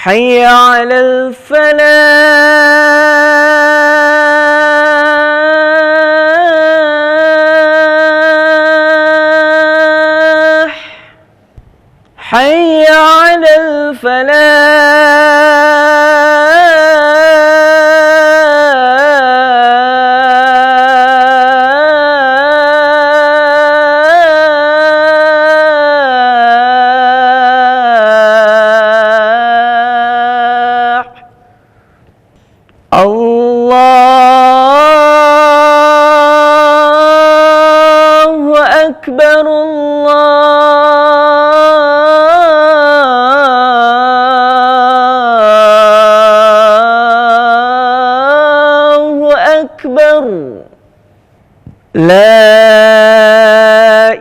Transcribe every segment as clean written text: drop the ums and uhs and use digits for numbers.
حي على الفلاح حي على الفلاح الله أكبر الله أكبر لا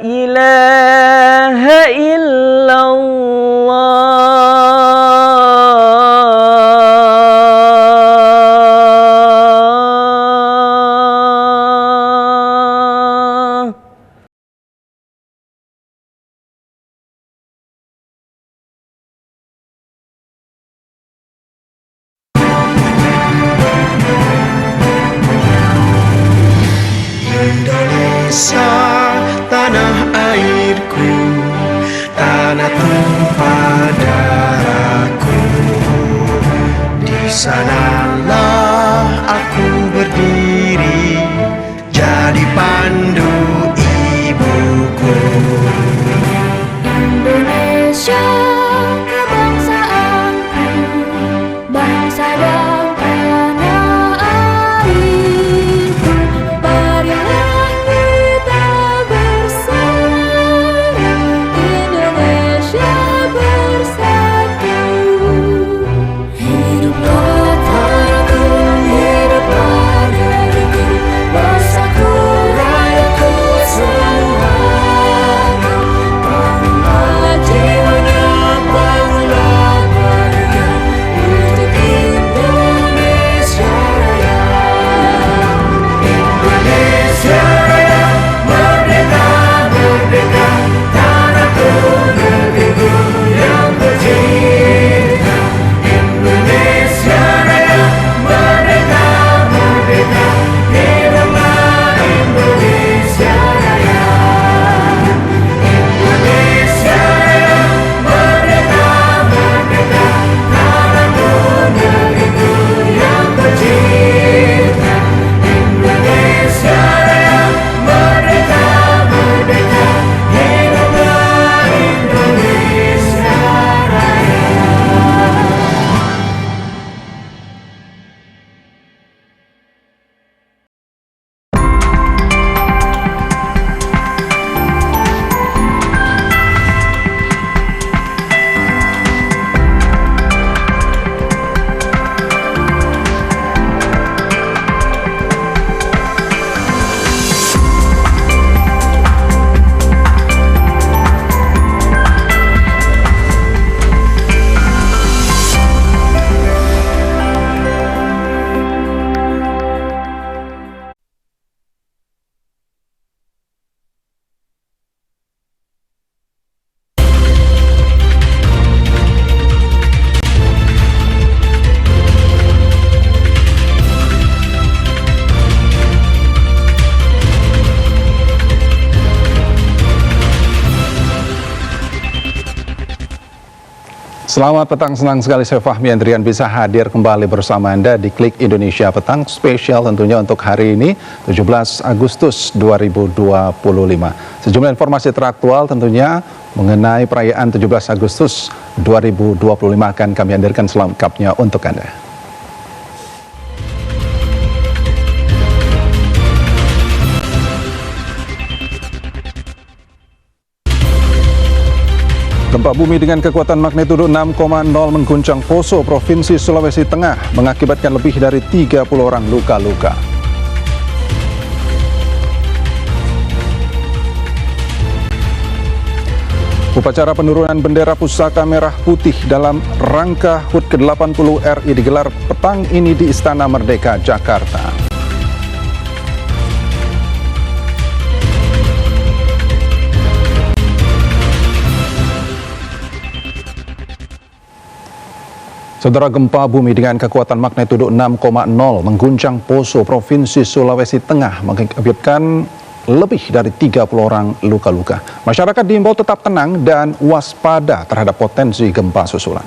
إله إلا الله. Indonesia, tanah airku, tanah tumpah darahku. Di sanalah aku berdiri, jadi pandu ibuku. Indonesia kebangsaanku, bangsa dan tanah airku. Marilah kita bersama, Indonesia bersatu. Hiduplah tanahku, hiduplah negeriku, bangsaku, rakyatku semuanya. Bangunlah jiwanya, bangunlah badannya, untuk Indonesia Raya. Indonesia Raya, merdeka, merdeka, tanahku, negeriku yang tercinta. Indonesia Raya, merdeka, merdeka, hiduplah Indonesia Raya. Indonesia Raya, merdeka, merdeka, tanahku, negeriku yang tercinta. Indonesia Raya, merdeka, merdeka, hiduplah Indonesia Raya. Selamat petang, senang sekali saya Fahmi Andrian bisa hadir kembali bersama Anda di Klik Indonesia Petang spesial tentunya untuk hari ini 17 Agustus 2025. Sejumlah informasi teraktual tentunya mengenai perayaan 17 Agustus 2025 akan kami hadirkan selengkapnya untuk Anda. Gempa bumi dengan kekuatan magnitudo 6,0 mengguncang Poso, Provinsi Sulawesi Tengah, mengakibatkan lebih dari 30 orang luka-luka. Upacara penurunan bendera pusaka merah putih dalam rangka HUT ke-80 RI digelar petang ini di Istana Merdeka, Jakarta. Saudara, gempa bumi dengan kekuatan magnitudo 6,0 mengguncang Poso, Provinsi Sulawesi Tengah, mengakibatkan lebih dari 30 orang luka-luka. Masyarakat diimbau tetap tenang dan waspada terhadap potensi gempa susulan.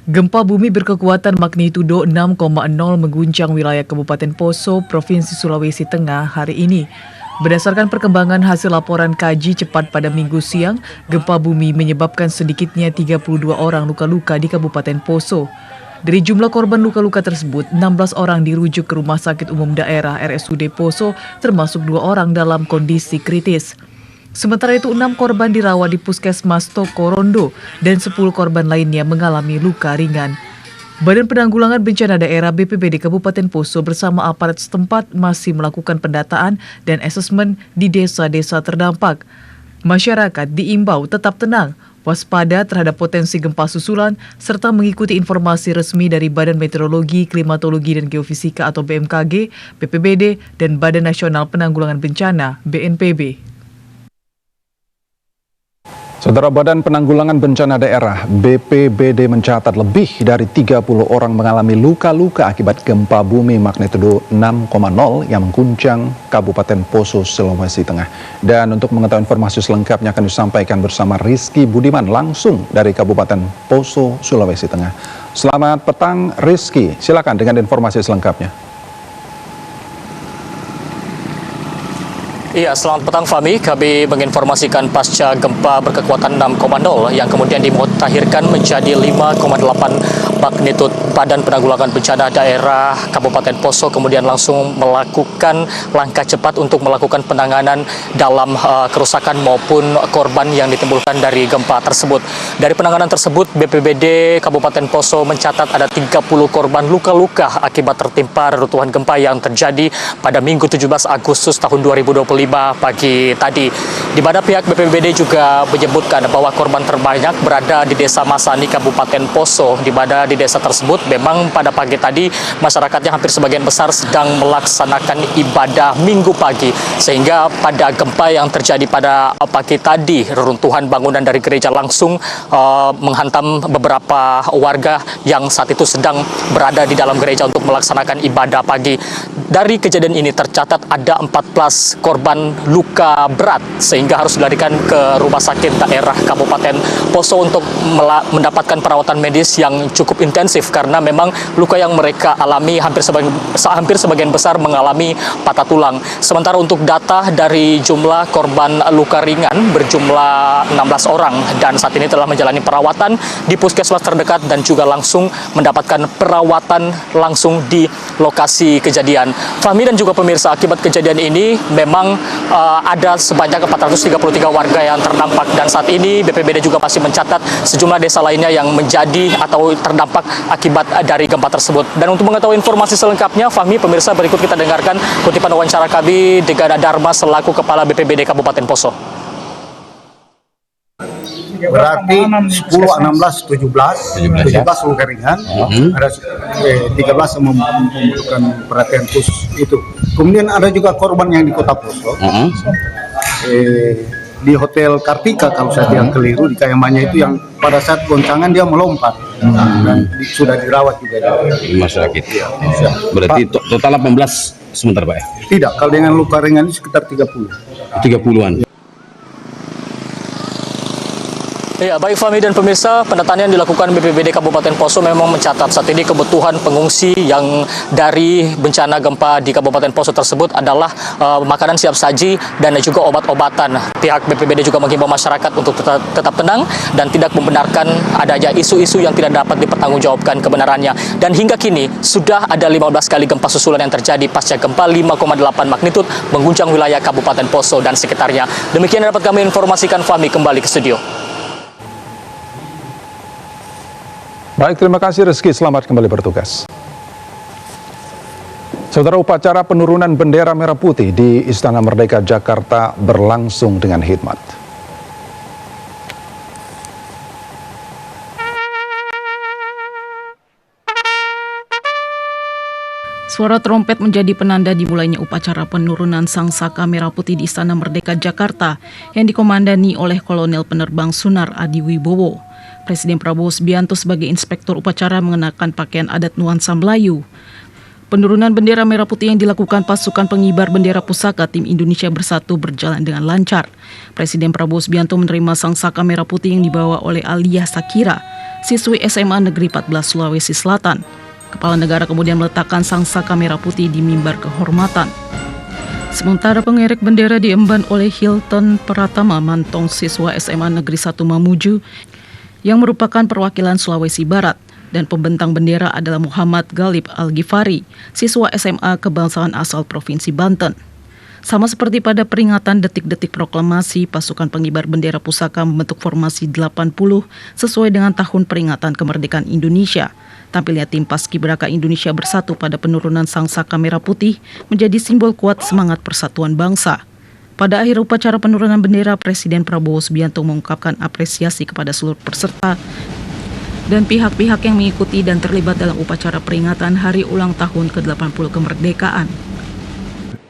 Gempa bumi berkekuatan magnitudo 6,0 mengguncang wilayah Kabupaten Poso, Provinsi Sulawesi Tengah hari ini. Berdasarkan perkembangan hasil laporan kaji cepat pada Minggu siang, gempa bumi menyebabkan sedikitnya 32 orang luka-luka di Kabupaten Poso. Dari jumlah korban luka-luka tersebut, 16 orang dirujuk ke Rumah Sakit Umum Daerah RSUD Poso, termasuk 2 orang dalam kondisi kritis. Sementara itu 6 korban dirawat di Puskesmas Toko Rondo dan 10 korban lainnya mengalami luka ringan. Badan Penanggulangan Bencana Daerah BPBD Kabupaten Poso bersama aparat setempat masih melakukan pendataan dan asesmen di desa-desa terdampak. Masyarakat diimbau tetap tenang, waspada terhadap potensi gempa susulan, serta mengikuti informasi resmi dari Badan Meteorologi, Klimatologi dan Geofisika atau BMKG, BPBD, dan Badan Nasional Penanggulangan Bencana BNPB. Saudara, Badan Penanggulangan Bencana Daerah BPBD mencatat lebih dari 30 orang mengalami luka-luka akibat gempa bumi magnitudo 6,0 yang mengguncang Kabupaten Poso, Sulawesi Tengah. Dan untuk mengetahui informasi selengkapnya akan disampaikan bersama Rizky Budiman langsung dari Kabupaten Poso, Sulawesi Tengah. Selamat petang Rizky, silakan dengan informasi selengkapnya. Iya, selamat petang Fahmi. Kami menginformasikan pasca gempa berkekuatan 6,0 yang kemudian dimutakhirkan menjadi 5,8 magnitud. Badan Penanggulangan Bencana Daerah Kabupaten Poso kemudian langsung melakukan langkah cepat untuk melakukan penanganan dalam kerusakan maupun korban yang ditimbulkan dari gempa tersebut. Dari penanganan tersebut, BPBD Kabupaten Poso mencatat ada 30 korban luka-luka akibat tertimpa reruntuhan gempa yang terjadi pada Minggu 17 Agustus tahun 2025 pagi tadi, di mana pihak BPBD juga menyebutkan bahwa korban terbanyak berada di Desa Masani, Kabupaten Poso, di mana di desa tersebut memang pada pagi tadi masyarakatnya hampir sebagian besar sedang melaksanakan ibadah Minggu pagi, sehingga pada gempa yang terjadi pada pagi tadi, reruntuhan bangunan dari gereja langsung menghantam beberapa warga yang saat itu sedang berada di dalam gereja untuk melaksanakan ibadah pagi. Dari kejadian ini tercatat ada 14 korban luka berat sehingga harus dilarikan ke Rumah Sakit Daerah Kabupaten Poso untuk mendapatkan perawatan medis yang cukup intensif karena memang luka yang mereka alami hampir sebagian besar mengalami patah tulang. Sementara untuk data dari jumlah korban luka ringan berjumlah 16 orang dan saat ini telah menjalani perawatan di puskesmas terdekat dan juga langsung mendapatkan perawatan langsung di lokasi kejadian. Fahmi dan juga pemirsa, akibat kejadian ini memang ada sebanyak 433 warga yang terdampak dan saat ini BPBD juga masih mencatat sejumlah desa lainnya yang menjadi atau terdampak akibat dari gempa tersebut. Dan untuk mengetahui informasi selengkapnya, Fahmi, pemirsa, berikut kita dengarkan kutipan wawancara kami dengan Dharma selaku Kepala BPBD Kabupaten Poso. Berarti 10, 16, 17 luka ringan, ada 13 yang membutuhkan perhatian khusus itu. Kemudian ada juga korban yang di Kota Poso, di Hotel Kartika kalau saya tidak keliru, di Kayamanya itu yang pada saat goncangan dia melompat dan sudah dirawat juga di rumah sakit. Berarti total 18 sebentar Pak ya? Tidak, kalau dengan luka ringan ini sekitar 30-an. Ya, baik Fahmi dan pemirsa, pendataan yang dilakukan BPBD Kabupaten Poso memang mencatat saat ini kebutuhan pengungsi yang dari bencana gempa di Kabupaten Poso tersebut adalah makanan siap saji dan juga obat-obatan. Pihak BPBD juga menghimbau masyarakat untuk tetap tenang dan tidak membenarkan adanya isu-isu yang tidak dapat dipertanggungjawabkan kebenarannya. Dan hingga kini sudah ada 15 kali gempa susulan yang terjadi pasca gempa 5,8 magnitud mengguncang wilayah Kabupaten Poso dan sekitarnya. Demikian yang dapat kami informasikan, Fahmi, kembali ke studio. Baik, terima kasih Rizky, selamat kembali bertugas. Saudara, upacara penurunan bendera merah putih di Istana Merdeka Jakarta berlangsung dengan hikmat. Suara trompet menjadi penanda dimulainya upacara penurunan Sang Saka Merah Putih di Istana Merdeka Jakarta yang dikomandani oleh Kolonel Penerbang Sunar Adi Wibowo. Presiden Prabowo Subianto sebagai inspektur upacara mengenakan pakaian adat nuansa Melayu. Penurunan bendera merah putih yang dilakukan pasukan pengibar bendera pusaka tim Indonesia Bersatu berjalan dengan lancar. Presiden Prabowo Subianto menerima Sang Saka Merah Putih yang dibawa oleh Aliyah Sakira, siswi SMA Negeri 14 Sulawesi Selatan. Kepala negara kemudian meletakkan Sang Saka Merah Putih di mimbar kehormatan. Sementara pengerek bendera diemban oleh Hilton Pratama Mantong, siswa SMA Negeri 1 Mamuju, yang merupakan perwakilan Sulawesi Barat. Dan pembentang bendera adalah Muhammad Galib Al-Ghifari, siswa SMA kebangsaan asal Provinsi Banten. Sama seperti pada peringatan detik-detik proklamasi, pasukan pengibar bendera pusaka membentuk formasi 80 sesuai dengan tahun peringatan kemerdekaan Indonesia. Tampilnya tim Paskibraka Indonesia Bersatu pada penurunan Sang Saka Merah Putih menjadi simbol kuat semangat persatuan bangsa. Pada akhir upacara penurunan bendera, Presiden Prabowo Subianto mengungkapkan apresiasi kepada seluruh peserta dan pihak-pihak yang mengikuti dan terlibat dalam upacara peringatan Hari Ulang Tahun ke-80 Kemerdekaan.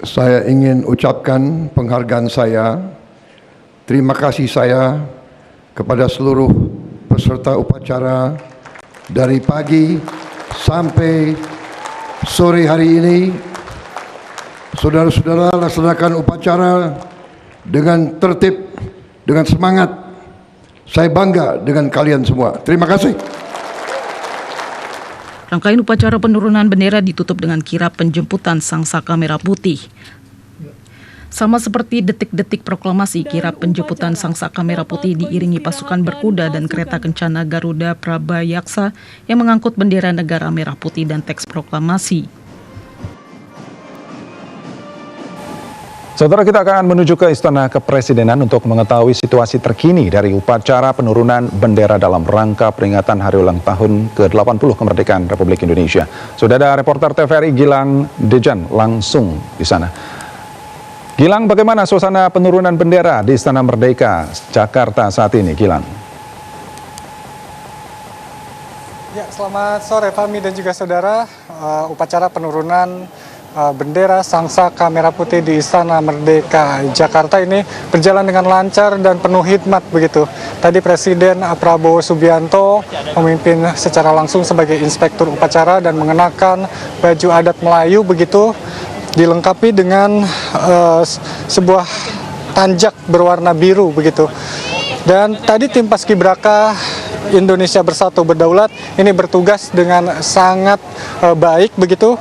Saya ingin ucapkan penghargaan saya, terima kasih saya kepada seluruh peserta upacara dari pagi sampai sore hari ini. Saudara-saudara laksanakan upacara dengan tertib, dengan semangat. Saya bangga dengan kalian semua. Terima kasih. Rangkaian upacara penurunan bendera ditutup dengan kirap penjemputan Sang Saka Merah Putih. Sama seperti detik-detik proklamasi, kirap penjemputan Sang Saka Merah Putih diiringi pasukan berkuda dan kereta kencana Garuda Prabayaksa yang mengangkut bendera negara merah putih dan teks proklamasi. Saudara, kita akan menuju ke Istana Kepresidenan untuk mengetahui situasi terkini dari upacara penurunan bendera dalam rangka peringatan Hari Ulang Tahun ke-80 Kemerdekaan Republik Indonesia. Sudah ada reporter TVRI Gilang Dejan langsung di sana. Gilang, bagaimana suasana penurunan bendera di Istana Merdeka Jakarta saat ini, Gilang? Ya, selamat sore Fahmi dan juga saudara. Upacara penurunan bendera Sang Saka Merah Putih di Istana Merdeka Jakarta ini berjalan dengan lancar dan penuh hikmat begitu. Tadi Presiden Prabowo Subianto memimpin secara langsung sebagai inspektur upacara dan mengenakan baju adat Melayu begitu, dilengkapi dengan sebuah tanjak berwarna biru begitu. Dan tadi tim Paskibraka Indonesia Bersatu Berdaulat ini bertugas dengan sangat baik begitu,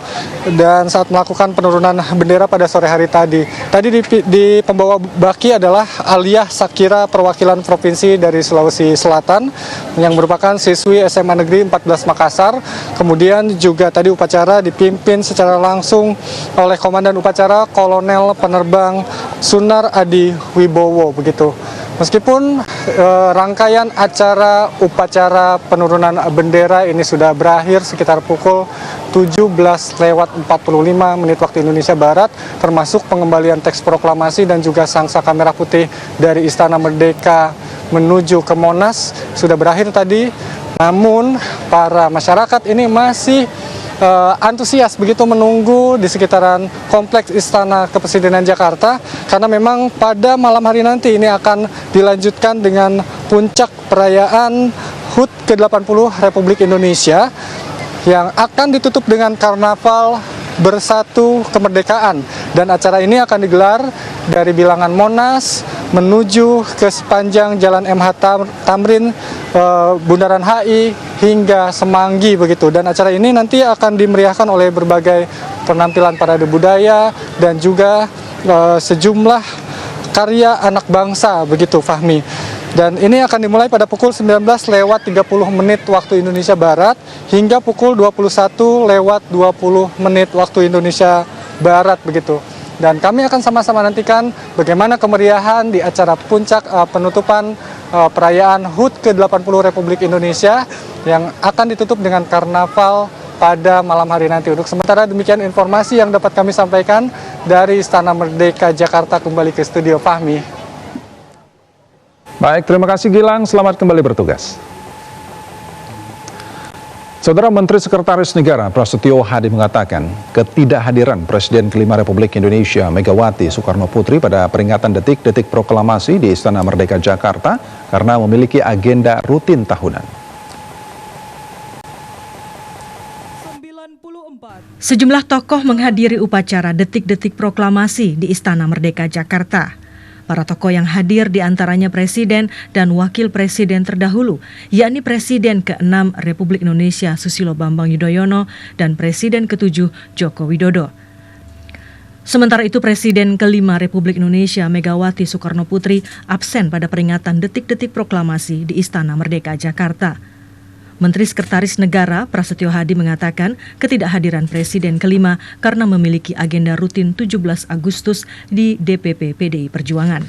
dan saat melakukan penurunan bendera pada sore hari tadi. Tadi di pembawa baki adalah Aliyah Sakira, perwakilan provinsi dari Sulawesi Selatan yang merupakan siswi SMA Negeri 14 Makassar. Kemudian juga tadi upacara dipimpin secara langsung oleh Komandan Upacara Kolonel Penerbang Sunar Adi Wibowo begitu. Meskipun rangkaian acara upacara penurunan bendera ini sudah berakhir sekitar pukul 17:45 waktu Indonesia Barat, termasuk pengembalian teks proklamasi dan juga Sang Saka Merah Putih dari Istana Merdeka menuju ke Monas sudah berakhir tadi. Namun para masyarakat ini masih antusias begitu menunggu di sekitaran kompleks Istana Kepresidenan Jakarta, karena memang pada malam hari nanti ini akan dilanjutkan dengan puncak perayaan HUT ke-80 Republik Indonesia yang akan ditutup dengan karnaval Bersatu Kemerdekaan, dan acara ini akan digelar dari bilangan Monas menuju ke sepanjang Jalan MH Tamrin, Bundaran HI hingga Semanggi begitu. Dan acara ini nanti akan dimeriahkan oleh berbagai penampilan parade budaya dan juga sejumlah karya anak bangsa begitu Fahmi. Dan ini akan dimulai pada pukul 19:30 waktu Indonesia Barat hingga pukul 21:20 waktu Indonesia Barat begitu. Dan kami akan sama-sama nantikan bagaimana kemeriahan di acara puncak penutupan perayaan HUT ke-80 Republik Indonesia yang akan ditutup dengan karnaval pada malam hari nanti. Untuk sementara demikian informasi yang dapat kami sampaikan dari Istana Merdeka Jakarta. Kembali ke studio Fahmi. Baik, terima kasih Gilang, selamat kembali bertugas. Saudara Menteri Sekretaris Negara Prasetyo Hadi mengatakan ketidakhadiran Presiden kelima Republik Indonesia Megawati Soekarno Putri pada peringatan detik-detik proklamasi di Istana Merdeka Jakarta karena memiliki agenda rutin tahunan. Sejumlah tokoh menghadiri upacara detik-detik proklamasi di Istana Merdeka Jakarta. Para tokoh yang hadir diantaranya Presiden dan Wakil Presiden terdahulu, yakni Presiden ke-6 Republik Indonesia Susilo Bambang Yudhoyono dan Presiden ke-7 Joko Widodo. Sementara itu Presiden ke-5 Republik Indonesia Megawati Soekarno Putri absen pada peringatan detik-detik proklamasi di Istana Merdeka Jakarta. Menteri Sekretaris Negara Prasetyo Hadi mengatakan ketidakhadiran Presiden kelima karena memiliki agenda rutin 17 Agustus di DPP PDI Perjuangan.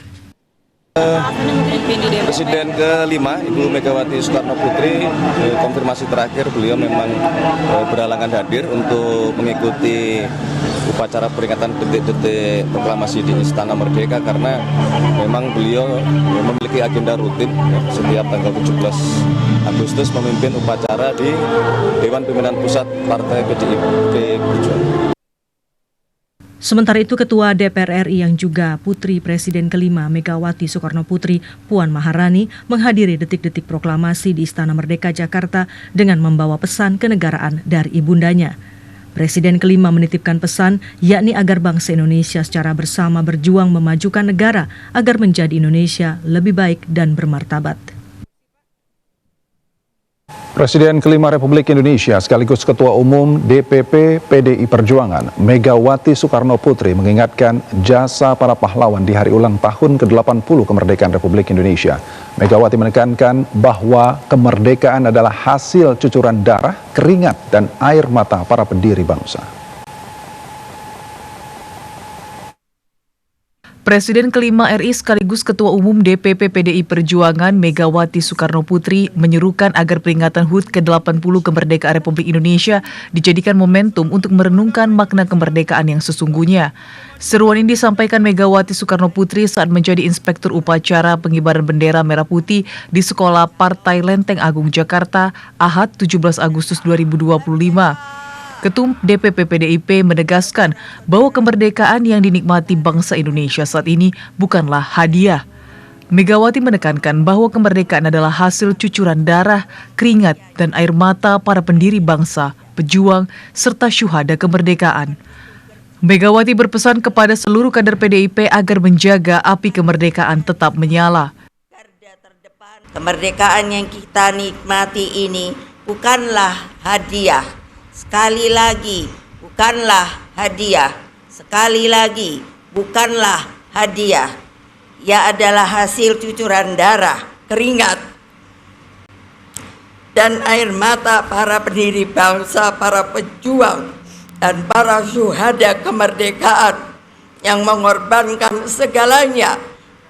Presiden kelima Ibu Megawati Soekarno Putri, konfirmasi terakhir beliau memang berhalangan hadir untuk mengikuti upacara peringatan detik-detik proklamasi di Istana Merdeka karena memang beliau memiliki agenda rutin setiap tanggal 17 Agustus memimpin upacara di Dewan Pimpinan Pusat Partai PDIP Perjuangan. Sementara itu Ketua DPR RI yang juga putri Presiden kelima Megawati Soekarno Putri, Puan Maharani, menghadiri detik-detik proklamasi di Istana Merdeka Jakarta dengan membawa pesan kenegaraan dari ibundanya. Presiden kelima menitipkan pesan, yakni agar bangsa Indonesia secara bersama berjuang memajukan negara agar menjadi Indonesia lebih baik dan bermartabat. Presiden kelima Republik Indonesia sekaligus Ketua Umum DPP PDI Perjuangan Megawati Soekarno Putri mengingatkan jasa para pahlawan di hari ulang tahun ke-80 kemerdekaan Republik Indonesia. Megawati menekankan bahwa kemerdekaan adalah hasil cucuran darah, keringat, dan air mata para pendiri bangsa. Presiden kelima RI sekaligus Ketua Umum DPP PDI Perjuangan Megawati Soekarno Putri menyerukan agar peringatan HUT ke-80 kemerdekaan Republik Indonesia dijadikan momentum untuk merenungkan makna kemerdekaan yang sesungguhnya. Seruan ini disampaikan Megawati Soekarno Putri saat menjadi Inspektur Upacara Pengibaran Bendera Merah Putih di Sekolah Partai Lenteng Agung Jakarta, Ahad 17 Agustus 2025. Ketum DPP PDIP menegaskan bahwa kemerdekaan yang dinikmati bangsa Indonesia saat ini bukanlah hadiah. Megawati menekankan bahwa kemerdekaan adalah hasil cucuran darah, keringat, dan air mata para pendiri bangsa, pejuang, serta syuhada kemerdekaan. Megawati berpesan kepada seluruh kader PDIP agar menjaga api kemerdekaan tetap menyala. Kemerdekaan yang kita nikmati ini bukanlah hadiah. Sekali lagi, bukanlah hadiah. Sekali lagi, bukanlah hadiah. Ia adalah hasil cucuran darah, keringat, dan air mata para pendiri bangsa, para pejuang, dan para syuhada kemerdekaan yang mengorbankan segalanya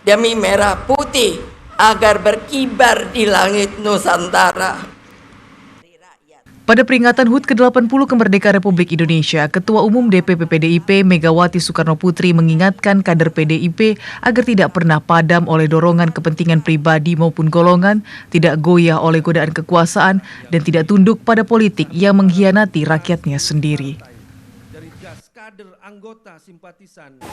demi merah putih agar berkibar di langit Nusantara. Pada peringatan HUT ke-80 kemerdekaan Republik Indonesia, Ketua Umum DPP PDIP Megawati Soekarno Putri mengingatkan kader PDIP agar tidak pernah padam oleh dorongan kepentingan pribadi maupun golongan, tidak goyah oleh godaan kekuasaan, dan tidak tunduk pada politik yang mengkhianati rakyatnya sendiri.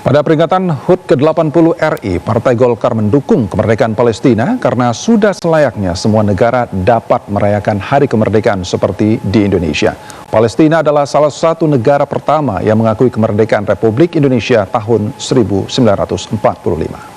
Pada peringatan HUT ke-80 RI, Partai Golkar mendukung kemerdekaan Palestina karena sudah selayaknya semua negara dapat merayakan hari kemerdekaan seperti di Indonesia. Palestina adalah salah satu negara pertama yang mengakui kemerdekaan Republik Indonesia tahun 1945.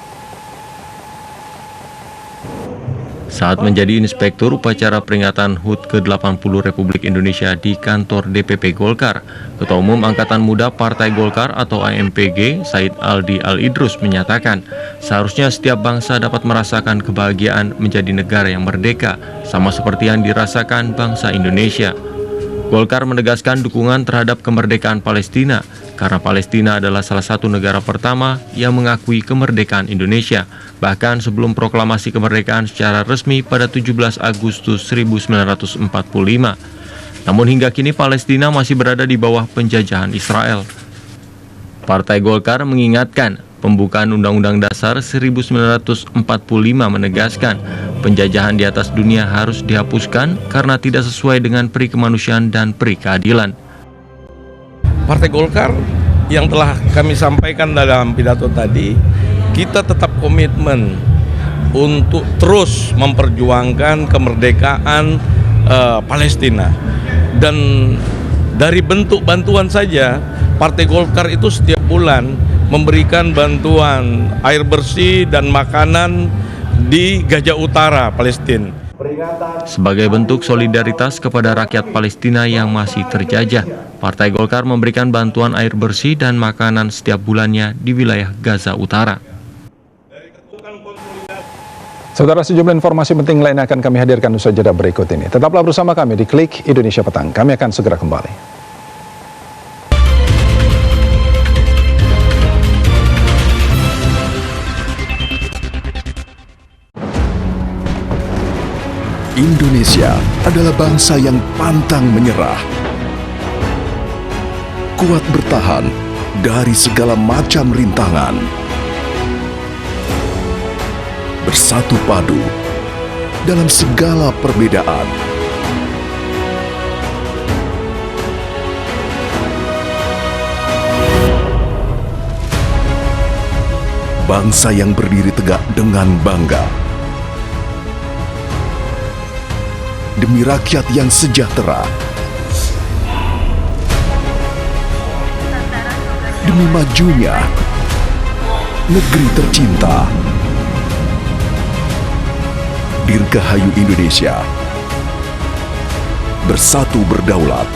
Saat menjadi Inspektur Upacara Peringatan HUT ke-80 Republik Indonesia di kantor DPP Golkar, Ketua Umum Angkatan Muda Partai Golkar atau AMPG, Said Aldi Al-Idrus menyatakan, seharusnya setiap bangsa dapat merasakan kebahagiaan menjadi negara yang merdeka, sama seperti yang dirasakan bangsa Indonesia. Golkar menegaskan dukungan terhadap kemerdekaan Palestina, karena Palestina adalah salah satu negara pertama yang mengakui kemerdekaan Indonesia, bahkan sebelum proklamasi kemerdekaan secara resmi pada 17 Agustus 1945. Namun hingga kini Palestina masih berada di bawah penjajahan Israel. Partai Golkar mengingatkan, Pembukaan Undang-Undang Dasar 1945 menegaskan penjajahan di atas dunia harus dihapuskan karena tidak sesuai dengan peri kemanusiaan dan peri keadilan. Partai Golkar yang telah kami sampaikan dalam pidato tadi, kita tetap komitmen untuk terus memperjuangkan kemerdekaan Palestina. Dan dari bentuk bantuan saja, Partai Golkar itu setiap bulan memberikan bantuan air bersih dan makanan di Gaza Utara, Palestina. Sebagai bentuk solidaritas kepada rakyat Palestina yang masih terjajah, Partai Golkar memberikan bantuan air bersih dan makanan setiap bulannya di wilayah Gaza Utara. Saudara, sejumlah informasi penting lain akan kami hadirkan usai jeda berikut ini. Tetaplah bersama kami di Klik Indonesia Petang. Kami akan segera kembali. Indonesia adalah bangsa yang pantang menyerah, kuat bertahan dari segala macam rintangan, bersatu padu dalam segala perbedaan. Bangsa yang berdiri tegak dengan bangga demi rakyat yang sejahtera, demi majunya negeri tercinta. Dirgahayu Indonesia, bersatu berdaulat,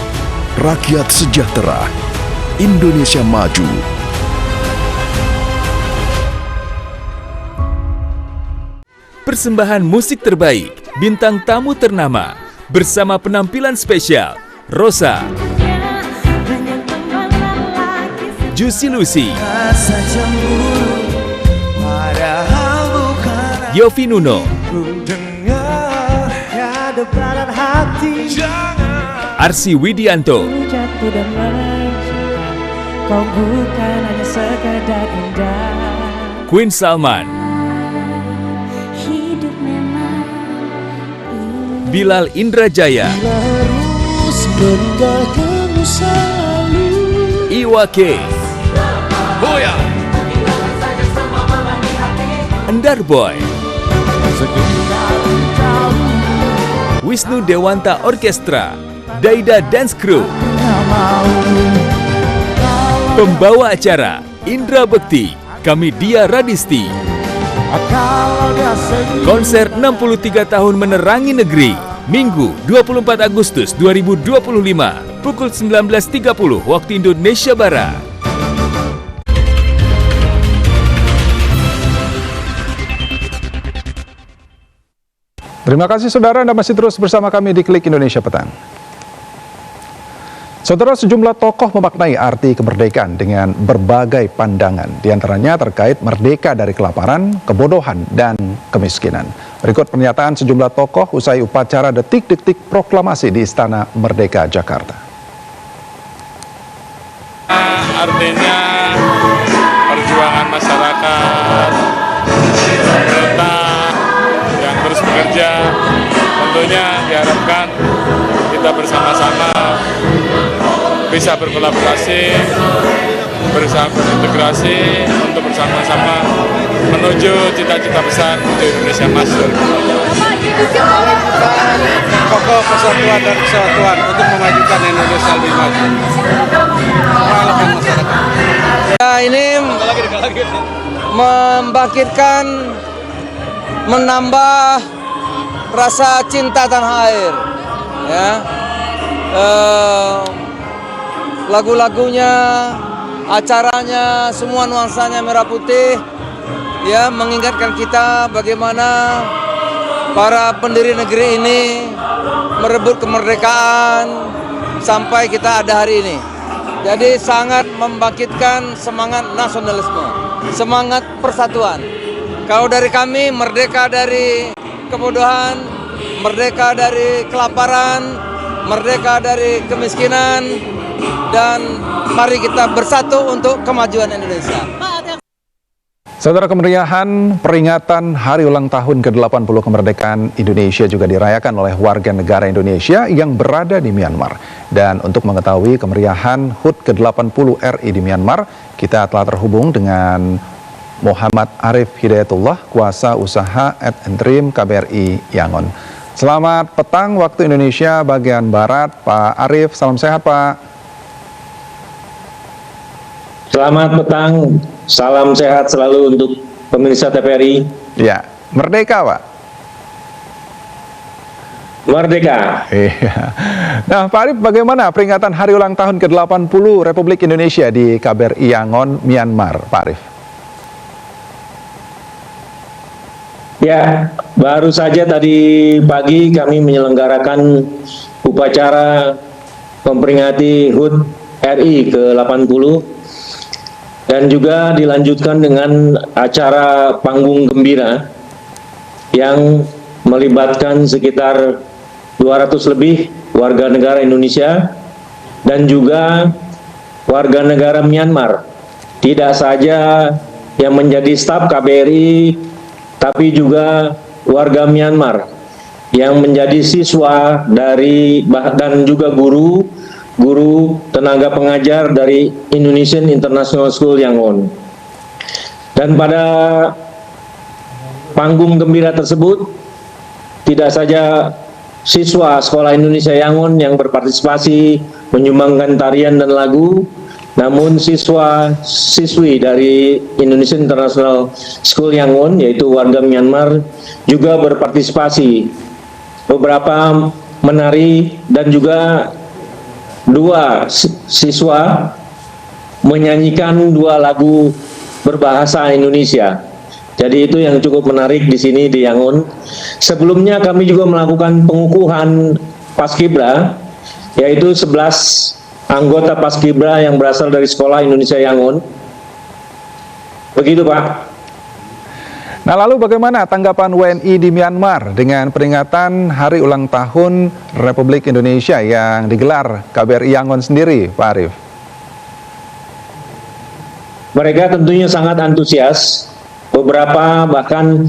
rakyat sejahtera, Indonesia maju. Persembahan musik terbaik, bintang tamu ternama, bersama penampilan spesial, Rosa, Juicy Lucy, Yofi Nuno, Arsi Widianto, Queen Salman, Bilal Indrajaya, Iwa K, Endar Boy, Wisnu Dewanta Orkestra, Daida Dance Crew, pembawa acara Indra Bekti, Kamidia Radisti. Konser 63 tahun menerangi negeri, Minggu 24 Agustus 2025, pukul 19.30 waktu Indonesia Barat. Terima kasih saudara, Anda masih terus bersama kami di Klik Indonesia Petang. Saudara, sejumlah tokoh memaknai arti kemerdekaan dengan berbagai pandangan, diantaranya terkait merdeka dari kelaparan, kebodohan, dan kemiskinan. Berikut pernyataan sejumlah tokoh usai upacara detik-detik proklamasi di Istana Merdeka, Jakarta. Artinya perjuangan masyarakat, pemerintah yang terus bekerja, tentunya diharapkan kita bersama-sama bisa berkolaborasi, bersama berintegrasi untuk bersama-sama menuju cita-cita besar untuk Indonesia Emas 2045. Pokok persatuan dan kesatuan untuk memajukan Indonesia lebih maju. Mengharapkan masyarakat. Ya, ini membangkitkan, menambah rasa cinta tanah air. Ya. Lagu-lagunya, acaranya, semua nuansanya merah putih, ya, mengingatkan kita bagaimana para pendiri negeri ini merebut kemerdekaan sampai kita ada hari ini. Jadi sangat membangkitkan semangat nasionalisme, semangat persatuan. Kalau dari kami, merdeka dari kebodohan, merdeka dari kelaparan, merdeka dari kemiskinan, dan mari kita bersatu untuk kemajuan Indonesia. Saudara, kemeriahan peringatan Hari Ulang Tahun ke-80 kemerdekaan Indonesia juga dirayakan oleh warga negara Indonesia yang berada di Myanmar. Dan untuk mengetahui kemeriahan HUT ke-80 RI di Myanmar, kita telah terhubung dengan Muhammad Arif Hidayatullah, Kuasa Usaha @Interim KBRI Yangon. Selamat petang waktu Indonesia bagian Barat, Pak Arif. Salam sehat, Pak. Selamat petang, salam sehat selalu untuk pemirsa TVRI. Ya, merdeka, Pak. Merdeka. Iya. Nah, Pak Arif, bagaimana peringatan Hari Ulang Tahun ke-80 Republik Indonesia di KBRI Yangon, Myanmar, Pak Arif? Ya, baru saja tadi pagi kami menyelenggarakan upacara memperingati HUT RI ke-80 dan juga dilanjutkan dengan acara panggung gembira yang melibatkan sekitar 200 lebih warga negara Indonesia dan juga warga negara Myanmar. Tidak saja yang menjadi staf KBRI, tapi juga warga Myanmar yang menjadi siswa dari dan juga guru tenaga pengajar dari Indonesian International School Yangon. Dan pada panggung gembira tersebut tidak saja siswa Sekolah Indonesia Yangon yang berpartisipasi menyumbangkan tarian dan lagu, namun siswa-siswi dari Indonesian International School Yangon, yaitu warga Myanmar, juga berpartisipasi. Beberapa menari dan juga dua siswa menyanyikan dua lagu berbahasa Indonesia. Jadi itu yang cukup menarik di sini di Yangon. Sebelumnya kami juga melakukan pengukuhan Paskibra, yaitu 11 anggota Paskibra yang berasal dari Sekolah Indonesia Yangon. Begitu, Pak. Nah, lalu bagaimana tanggapan WNI di Myanmar dengan peringatan Hari Ulang Tahun Republik Indonesia yang digelar KBRI Yangon sendiri, Pak Arif? Mereka tentunya sangat antusias. Beberapa bahkan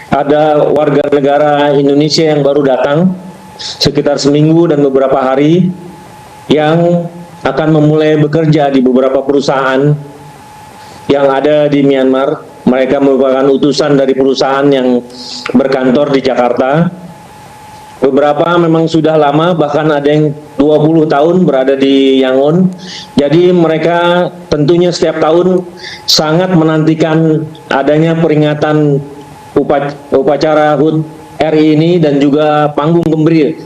ada warga negara Indonesia yang baru datang sekitar seminggu dan beberapa hari yang akan memulai bekerja di beberapa perusahaan yang ada di Myanmar. Mereka merupakan utusan dari perusahaan yang berkantor di Jakarta. Beberapa memang sudah lama, bahkan ada yang 20 tahun berada di Yangon. Jadi mereka tentunya setiap tahun sangat menantikan adanya peringatan upacara HUT RI ini dan juga panggung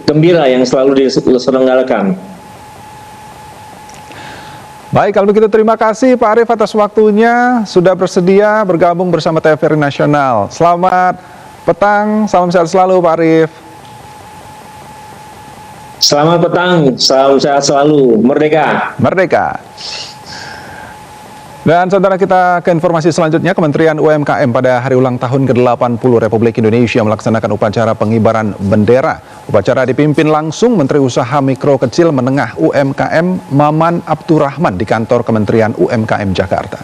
gembira yang selalu diselenggarakan. Baik, kalau begitu terima kasih Pak Arif atas waktunya, sudah bersedia bergabung bersama TVRI Nasional. Selamat petang, salam sehat selalu Pak Arif. Selamat petang, salam sehat selalu, merdeka. Merdeka. Dan saudara, kita ke informasi selanjutnya. Kementerian UMKM pada Hari Ulang Tahun ke-80 Republik Indonesia melaksanakan upacara pengibaran bendera. Upacara dipimpin langsung Menteri Usaha Mikro Kecil Menengah UMKM Maman Abdurrahman di kantor Kementerian UMKM Jakarta.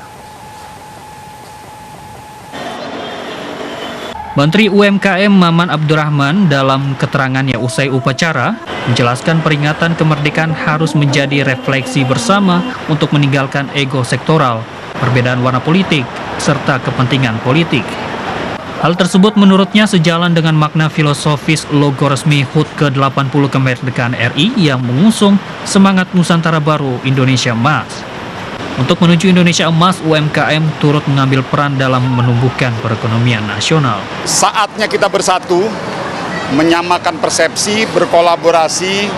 Menteri UMKM Maman Abdurrahman dalam keterangannya usai upacara menjelaskan peringatan kemerdekaan harus menjadi refleksi bersama untuk meninggalkan ego sektoral, perbedaan warna politik, serta kepentingan politik. Hal tersebut menurutnya sejalan dengan makna filosofis logo resmi HUT ke-80 kemerdekaan RI yang mengusung semangat Nusantara Baru Indonesia Emas. Untuk menuju Indonesia Emas, UMKM turut mengambil peran dalam menumbuhkan perekonomian nasional. Saatnya kita bersatu, menyamakan persepsi, berkolaborasi,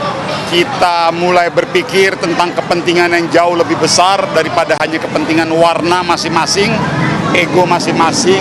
kita mulai berpikir tentang kepentingan yang jauh lebih besar daripada hanya kepentingan warna masing-masing, ego masing-masing,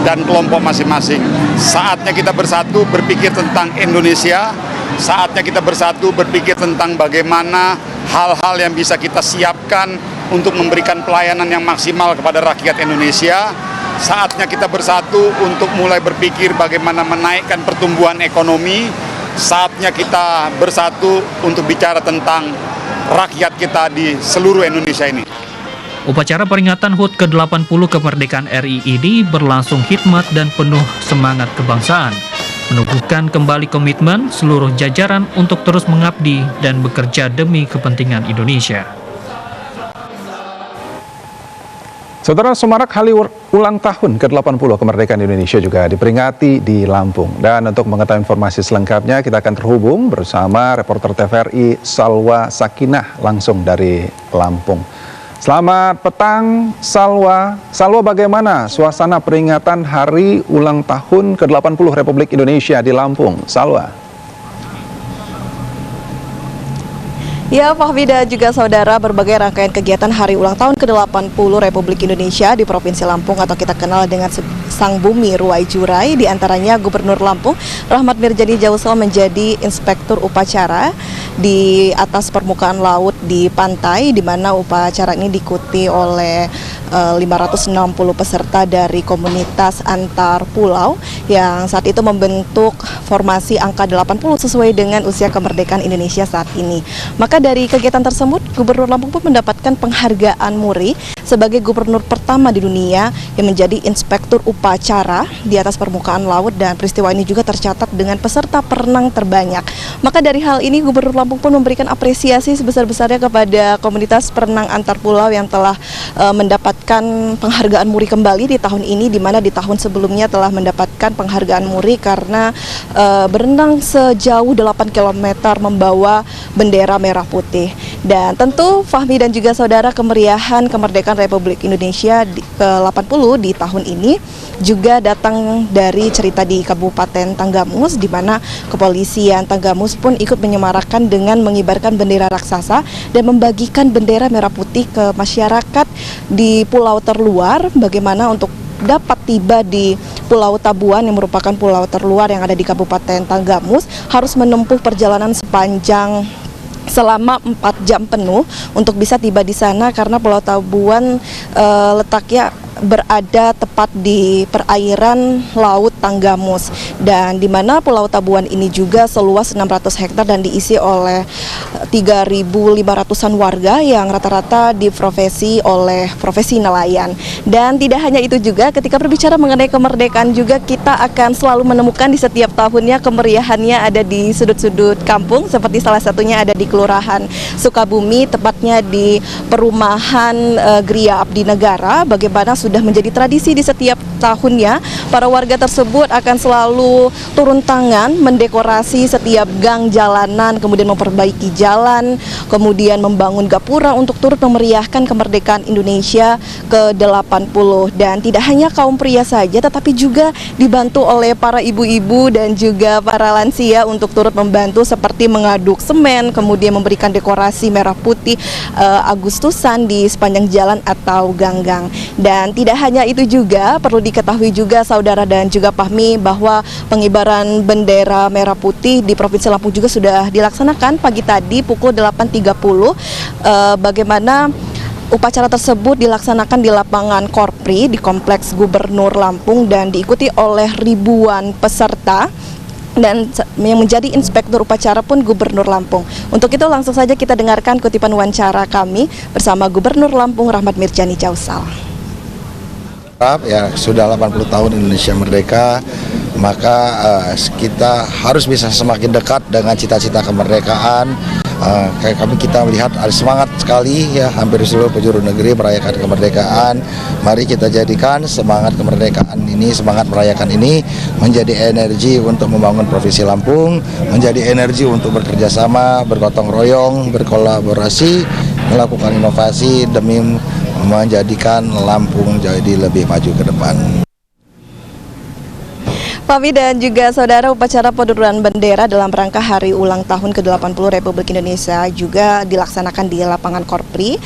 dan kelompok masing-masing. Saatnya kita bersatu berpikir tentang Indonesia, saatnya kita bersatu berpikir tentang bagaimana hal-hal yang bisa kita siapkan untuk memberikan pelayanan yang maksimal kepada rakyat Indonesia. Saatnya kita bersatu untuk mulai berpikir bagaimana menaikkan pertumbuhan ekonomi. Saatnya kita bersatu untuk bicara tentang rakyat kita di seluruh Indonesia ini. Upacara peringatan HUT ke-80 kemerdekaan RI ini berlangsung hikmat dan penuh semangat kebangsaan, meneguhkan kembali komitmen seluruh jajaran untuk terus mengabdi dan bekerja demi kepentingan Indonesia. Saudara, semarak hari ulang tahun ke-80 kemerdekaan Indonesia juga diperingati di Lampung. Dan untuk mengetahui informasi selengkapnya, kita akan terhubung bersama reporter TVRI Salwa Sakinah langsung dari Lampung. Selamat petang, Salwa. Salwa, bagaimana suasana peringatan hari ulang tahun ke-80 Republik Indonesia di Lampung? Salwa. Ya, Fahmi dan juga saudara, berbagai rangkaian kegiatan hari ulang tahun ke-80 Republik Indonesia di Provinsi Lampung atau kita kenal dengan Sang Bumi Ruai Jurai, diantaranya Gubernur Lampung Rahmat Mirjani Jausal menjadi inspektur upacara di atas permukaan laut di pantai, di mana upacara ini diikuti oleh 560 peserta dari komunitas antar pulau yang saat itu membentuk formasi angka 80 sesuai dengan usia kemerdekaan Indonesia saat ini. Maka dari kegiatan tersebut, Gubernur Lampung pun mendapatkan penghargaan MURI sebagai gubernur pertama di dunia yang menjadi inspektur upacara di atas permukaan laut, dan peristiwa ini juga tercatat dengan peserta perenang terbanyak. Maka dari hal ini, Gubernur Lampung pun memberikan apresiasi sebesar-besarnya kepada komunitas perenang antar pulau yang telah mendapatkan penghargaan MURI kembali di tahun ini, di mana di tahun sebelumnya telah mendapatkan penghargaan MURI karena berenang sejauh 8 km membawa bendera merah putih. Dan tentu Fahmi dan juga saudara, kemeriahan kemerdekaan Republik Indonesia ke-80 di tahun ini juga datang dari cerita di Kabupaten Tanggamus, di mana kepolisian Tanggamus pun ikut menyemarakan dengan mengibarkan bendera raksasa dan membagikan bendera merah putih ke masyarakat di pulau terluar, bagaimana untuk dapat tiba di Pulau Tabuan yang merupakan pulau terluar yang ada di Kabupaten Tanggamus, harus menempuh perjalanan sepanjang selama 4 jam penuh untuk bisa tiba di sana, karena Pulau Tabuan letaknya berada tepat di perairan Laut Tanggamus, dan di mana Pulau Tabuan ini juga seluas 600 hektar dan diisi oleh 3.500-an warga yang rata-rata diprofesi oleh profesi nelayan. Dan tidak hanya itu juga, ketika berbicara mengenai kemerdekaan juga kita akan selalu menemukan di setiap tahunnya kemeriahannya ada di sudut-sudut kampung, seperti salah satunya ada di Kelurahan Sukabumi, tepatnya di perumahan Gria Abdi Negara. Bagaimana sudah menjadi tradisi di setiap tahunnya, para warga tersebut akan selalu turun tangan mendekorasi setiap gang jalanan, kemudian memperbaiki jalan, kemudian membangun gapura untuk turut memeriahkan kemerdekaan Indonesia ke-80. Dan tidak hanya kaum pria saja, tetapi juga dibantu oleh para ibu-ibu dan juga para lansia untuk turut membantu seperti mengaduk semen, kemudian memberikan dekorasi merah putih Agustusan di sepanjang jalan atau ganggang. Dan tidak hanya itu juga, perlu diketahui juga saudara dan juga Fahmi, bahwa pengibaran bendera merah putih di Provinsi Lampung juga sudah dilaksanakan pagi tadi pukul 8.30. Bagaimana upacara tersebut dilaksanakan di lapangan Korpri di Kompleks Gubernur Lampung dan diikuti oleh ribuan peserta. Dan yang menjadi inspektur upacara pun Gubernur Lampung. Untuk itu langsung saja kita dengarkan kutipan wawancara kami bersama Gubernur Lampung Rahmat Mirjani Jausal. Ya, sudah 80 tahun Indonesia merdeka, maka kita harus bisa semakin dekat dengan cita-cita kemerdekaan. Kita melihat ada semangat sekali ya, hampir seluruh penjuru negeri merayakan kemerdekaan. Mari kita jadikan semangat kemerdekaan ini, semangat merayakan ini menjadi energi untuk membangun Provinsi Lampung, menjadi energi untuk bekerja sama, bergotong royong, berkolaborasi, melakukan inovasi demi menjadikan Lampung jadi lebih maju ke depan. Fahmi dan juga saudara, upacara penurunan bendera dalam rangka hari ulang tahun ke-80 Republik Indonesia juga dilaksanakan di lapangan Korpri.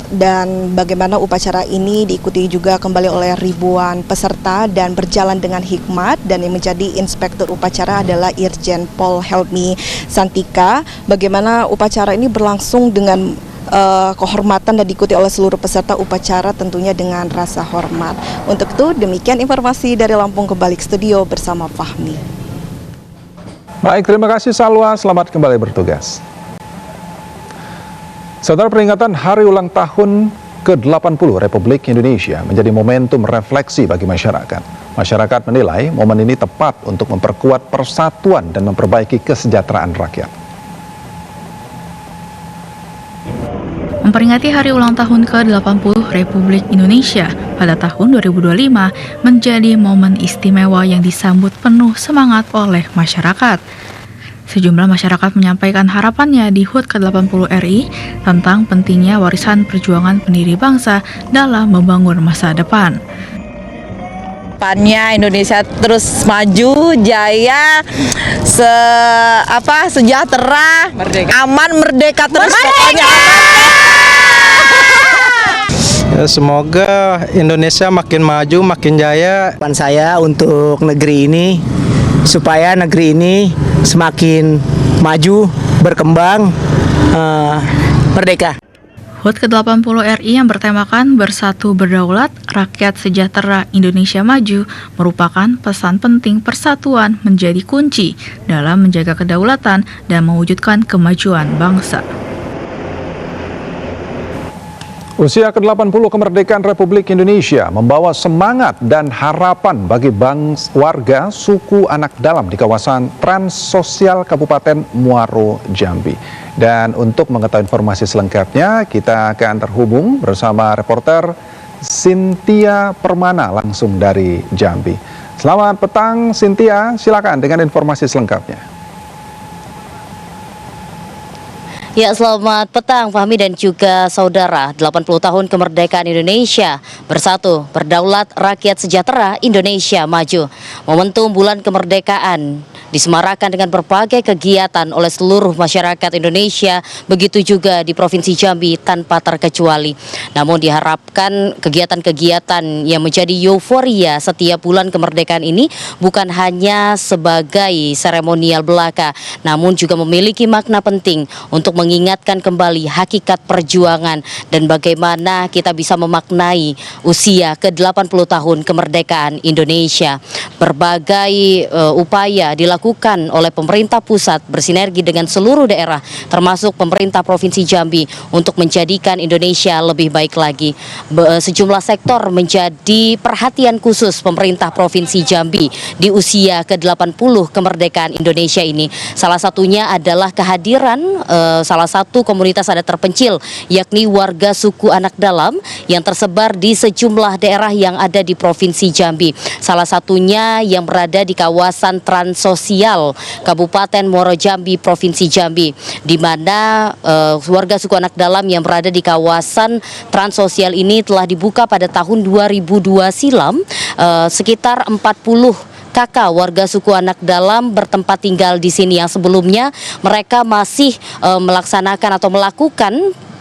Dan bagaimana upacara ini diikuti juga kembali oleh ribuan peserta dan berjalan dengan hikmat, dan yang menjadi inspektur upacara adalah Irjen Pol Helmi Santika. Bagaimana upacara ini berlangsung dengan kehormatan dan diikuti oleh seluruh peserta upacara tentunya dengan rasa hormat. Untuk itu demikian informasi dari Lampung, kembali ke studio bersama Fahmi. Baik, terima kasih Salwa, selamat kembali bertugas. Saudara, peringatan hari ulang tahun ke-80 Republik Indonesia menjadi momentum refleksi bagi masyarakat. Masyarakat menilai momen ini tepat untuk memperkuat persatuan dan memperbaiki kesejahteraan rakyat. Memperingati hari ulang tahun ke-80 Republik Indonesia pada tahun 2025 menjadi momen istimewa yang disambut penuh semangat oleh masyarakat. Sejumlah masyarakat menyampaikan harapannya di HUT ke-80 RI tentang pentingnya warisan perjuangan pendiri bangsa dalam membangun masa depan. Depannya Indonesia terus maju, jaya, sejahtera, aman, merdeka terus pokoknya. Semoga Indonesia makin maju, makin jaya. Harapan saya untuk negeri ini, supaya negeri ini semakin maju, berkembang, merdeka. HUT ke-80 RI yang bertemakan Bersatu Berdaulat, Rakyat Sejahtera, Indonesia Maju merupakan pesan penting persatuan menjadi kunci dalam menjaga kedaulatan dan mewujudkan kemajuan bangsa. Usia ke-80 kemerdekaan Republik Indonesia membawa semangat dan harapan bagi warga suku anak dalam di kawasan Transsosial Kabupaten Muaro Jambi. Dan untuk mengetahui informasi selengkapnya, kita akan terhubung bersama reporter Cynthia Permana langsung dari Jambi. Selamat petang Cynthia, silakan dengan informasi selengkapnya. Ya, selamat petang Fahmi dan juga saudara. 80 tahun kemerdekaan Indonesia, bersatu, berdaulat, rakyat sejahtera, Indonesia maju. Momentum bulan kemerdekaan disemarakan dengan berbagai kegiatan oleh seluruh masyarakat Indonesia, begitu juga di Provinsi Jambi tanpa terkecuali. Namun diharapkan kegiatan-kegiatan yang menjadi euforia setiap bulan kemerdekaan ini bukan hanya sebagai seremonial belaka, namun juga memiliki makna penting untuk mengingatkan kembali hakikat perjuangan dan bagaimana kita bisa memaknai usia ke-80 tahun kemerdekaan Indonesia. Berbagai upaya dilakukan oleh pemerintah pusat bersinergi dengan seluruh daerah termasuk pemerintah Provinsi Jambi untuk menjadikan Indonesia lebih baik lagi. Sejumlah sektor menjadi perhatian khusus pemerintah Provinsi Jambi di usia ke-80 kemerdekaan Indonesia ini. Salah satunya adalah kehadiran salah satu komunitas adat terpencil, yakni warga suku anak dalam yang tersebar di sejumlah daerah yang ada di Provinsi Jambi. Salah satunya yang berada di kawasan Transsosial Kabupaten Muaro Jambi, Provinsi Jambi, di mana warga suku anak dalam yang berada di kawasan Transsosial ini telah dibuka pada tahun 2002 silam. Sekitar 40 kakak warga suku anak dalam bertempat tinggal di sini yang sebelumnya mereka masih melaksanakan atau melakukan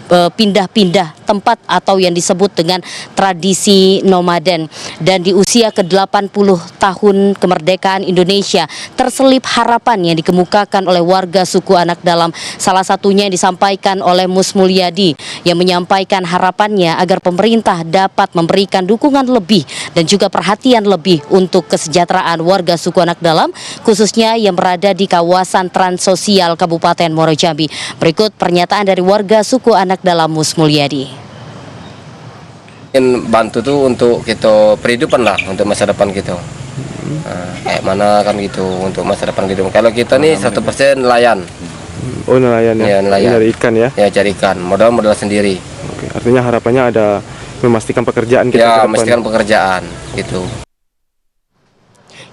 pindah-pindah tempat atau yang disebut dengan tradisi nomaden. Dan di usia ke-80 tahun kemerdekaan Indonesia terselip harapan yang dikemukakan oleh warga suku anak dalam. Salah satunya yang disampaikan oleh Mus Mulyadi yang menyampaikan harapannya agar pemerintah dapat memberikan dukungan lebih dan juga perhatian lebih untuk kesejahteraan warga suku anak dalam, khususnya yang berada di kawasan Transsosial Kabupaten Muaro Jambi. Berikut pernyataan dari warga suku anak dalam Mus Mulyadi. Ingin bantu tuh untuk kita perhidupan lah untuk masa depan kita. Kayak mana kan gitu untuk masa depan gitu. Kalau kita nih 100% nelayan. Oh, nelayan ya. Ya, nelayan. Cari ikan ya. Ya, cari ikan. Modal sendiri. Oke, artinya harapannya ada memastikan pekerjaan kita. Ya, memastikan pekerjaan gitu.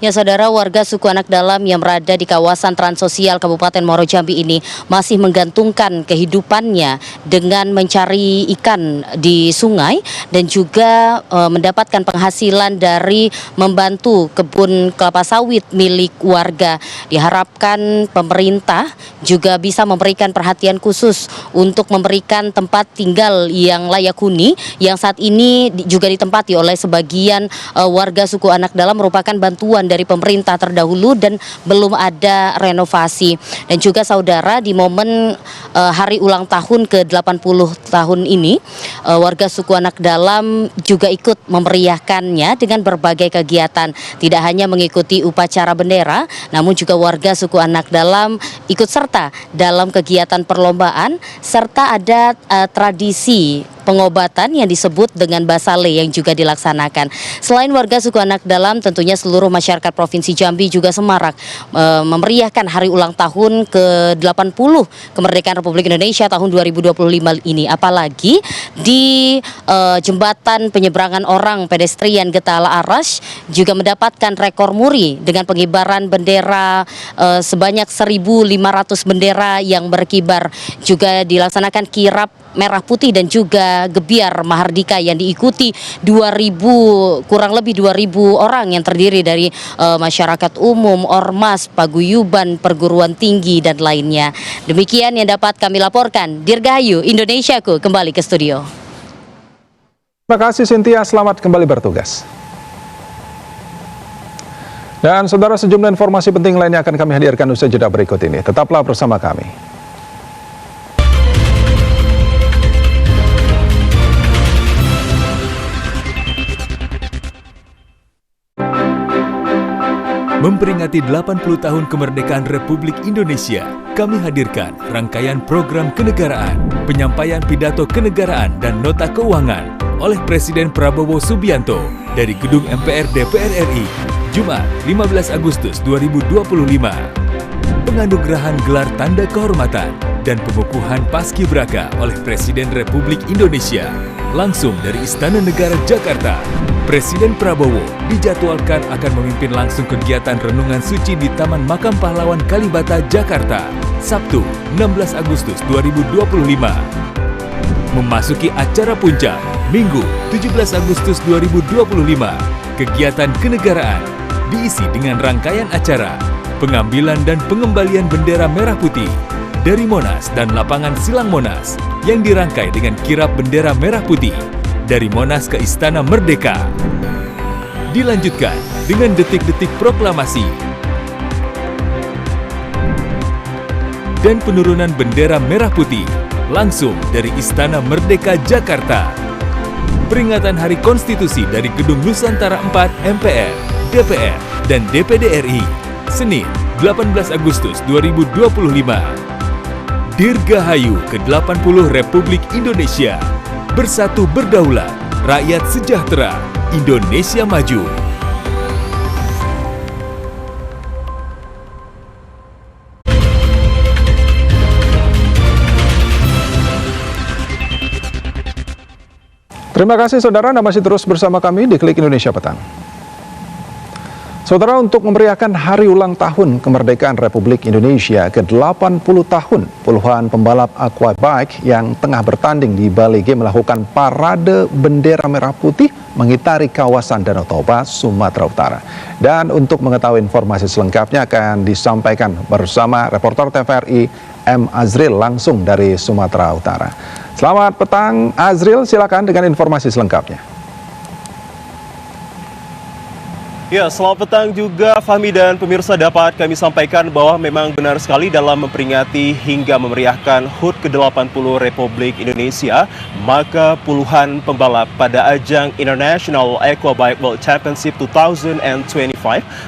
Ya, saudara, warga suku anak dalam yang berada di kawasan Transsosial Kabupaten Muaro Jambi ini masih menggantungkan kehidupannya dengan mencari ikan di sungai dan juga mendapatkan penghasilan dari membantu kebun kelapa sawit milik warga. Diharapkan pemerintah juga bisa memberikan perhatian khusus untuk memberikan tempat tinggal yang layak huni yang saat ini juga ditempati oleh sebagian warga suku anak dalam merupakan bantuan dari pemerintah terdahulu dan belum ada renovasi. Dan juga saudara, di momen hari ulang tahun ke-80 tahun ini, warga suku anak dalam juga ikut memeriahkannya dengan berbagai kegiatan. Tidak hanya mengikuti upacara bendera, namun juga warga suku anak dalam ikut serta dalam kegiatan perlombaan serta ada tradisi pengobatan yang disebut dengan Basale yang juga dilaksanakan. Selain warga suku Anak Dalam, tentunya seluruh masyarakat Provinsi Jambi juga semarak memeriahkan hari ulang tahun ke-80 kemerdekaan Republik Indonesia tahun 2025 ini. Apalagi di jembatan penyeberangan orang pedestrian Getala Aras juga mendapatkan rekor muri dengan pengibaran bendera sebanyak 1.500 bendera yang berkibar. Juga dilaksanakan kirap merah putih dan juga gebiar Mahardika yang diikuti kurang lebih 2.000 orang yang terdiri dari masyarakat umum, ormas, paguyuban, perguruan tinggi dan lainnya. Demikian yang dapat kami laporkan. Dirgahayu, Indonesiaku, kembali ke studio. Terima kasih Cynthia, selamat kembali bertugas. Dan saudara, sejumlah informasi penting lainnya akan kami hadirkan usai jeda berikut ini. Tetaplah bersama kami. Memperingati 80 tahun kemerdekaan Republik Indonesia, kami hadirkan rangkaian program kenegaraan, penyampaian pidato kenegaraan dan nota keuangan oleh Presiden Prabowo Subianto dari Gedung MPR DPR RI, Jumat 15 Agustus 2025. Penganugerahan gelar tanda kehormatan dan pengukuhan Paskibraka oleh Presiden Republik Indonesia langsung dari Istana Negara Jakarta. Presiden Prabowo dijadwalkan akan memimpin langsung kegiatan renungan suci di Taman Makam Pahlawan Kalibata, Jakarta, Sabtu 16 Agustus 2025. Memasuki acara puncak, Minggu 17 Agustus 2025, kegiatan kenegaraan diisi dengan rangkaian acara pengambilan dan pengembalian bendera merah putih dari Monas dan lapangan Silang Monas yang dirangkai dengan kirap bendera merah putih dari Monas ke Istana Merdeka. Dilanjutkan dengan detik-detik proklamasi dan penurunan bendera merah putih langsung dari Istana Merdeka Jakarta. Peringatan Hari Konstitusi dari Gedung Nusantara 4 MPR, DPR, dan DPD RI, Senin 18 Agustus 2025. Dirgahayu ke-80 Republik Indonesia. Bersatu berdaulat, rakyat sejahtera, Indonesia maju. Terima kasih saudara, Anda masih terus bersama kami di Klik Indonesia Petang. Saudara, untuk memeriahkan hari ulang tahun kemerdekaan Republik Indonesia ke-80 tahun, puluhan pembalap aquabike yang tengah bertanding di Bali G melakukan parade bendera merah putih mengitari kawasan Danau Toba, Sumatera Utara. Dan untuk mengetahui informasi selengkapnya akan disampaikan bersama reporter TVRI M. Azril langsung dari Sumatera Utara. Selamat petang Azril, silakan dengan informasi selengkapnya. Ya, selamat petang juga Fahmi dan pemirsa, dapat kami sampaikan bahwa memang benar sekali dalam memperingati hingga memeriahkan HUT ke-80 Republik Indonesia, maka puluhan pembalap pada ajang International Aquabike World Championship 2025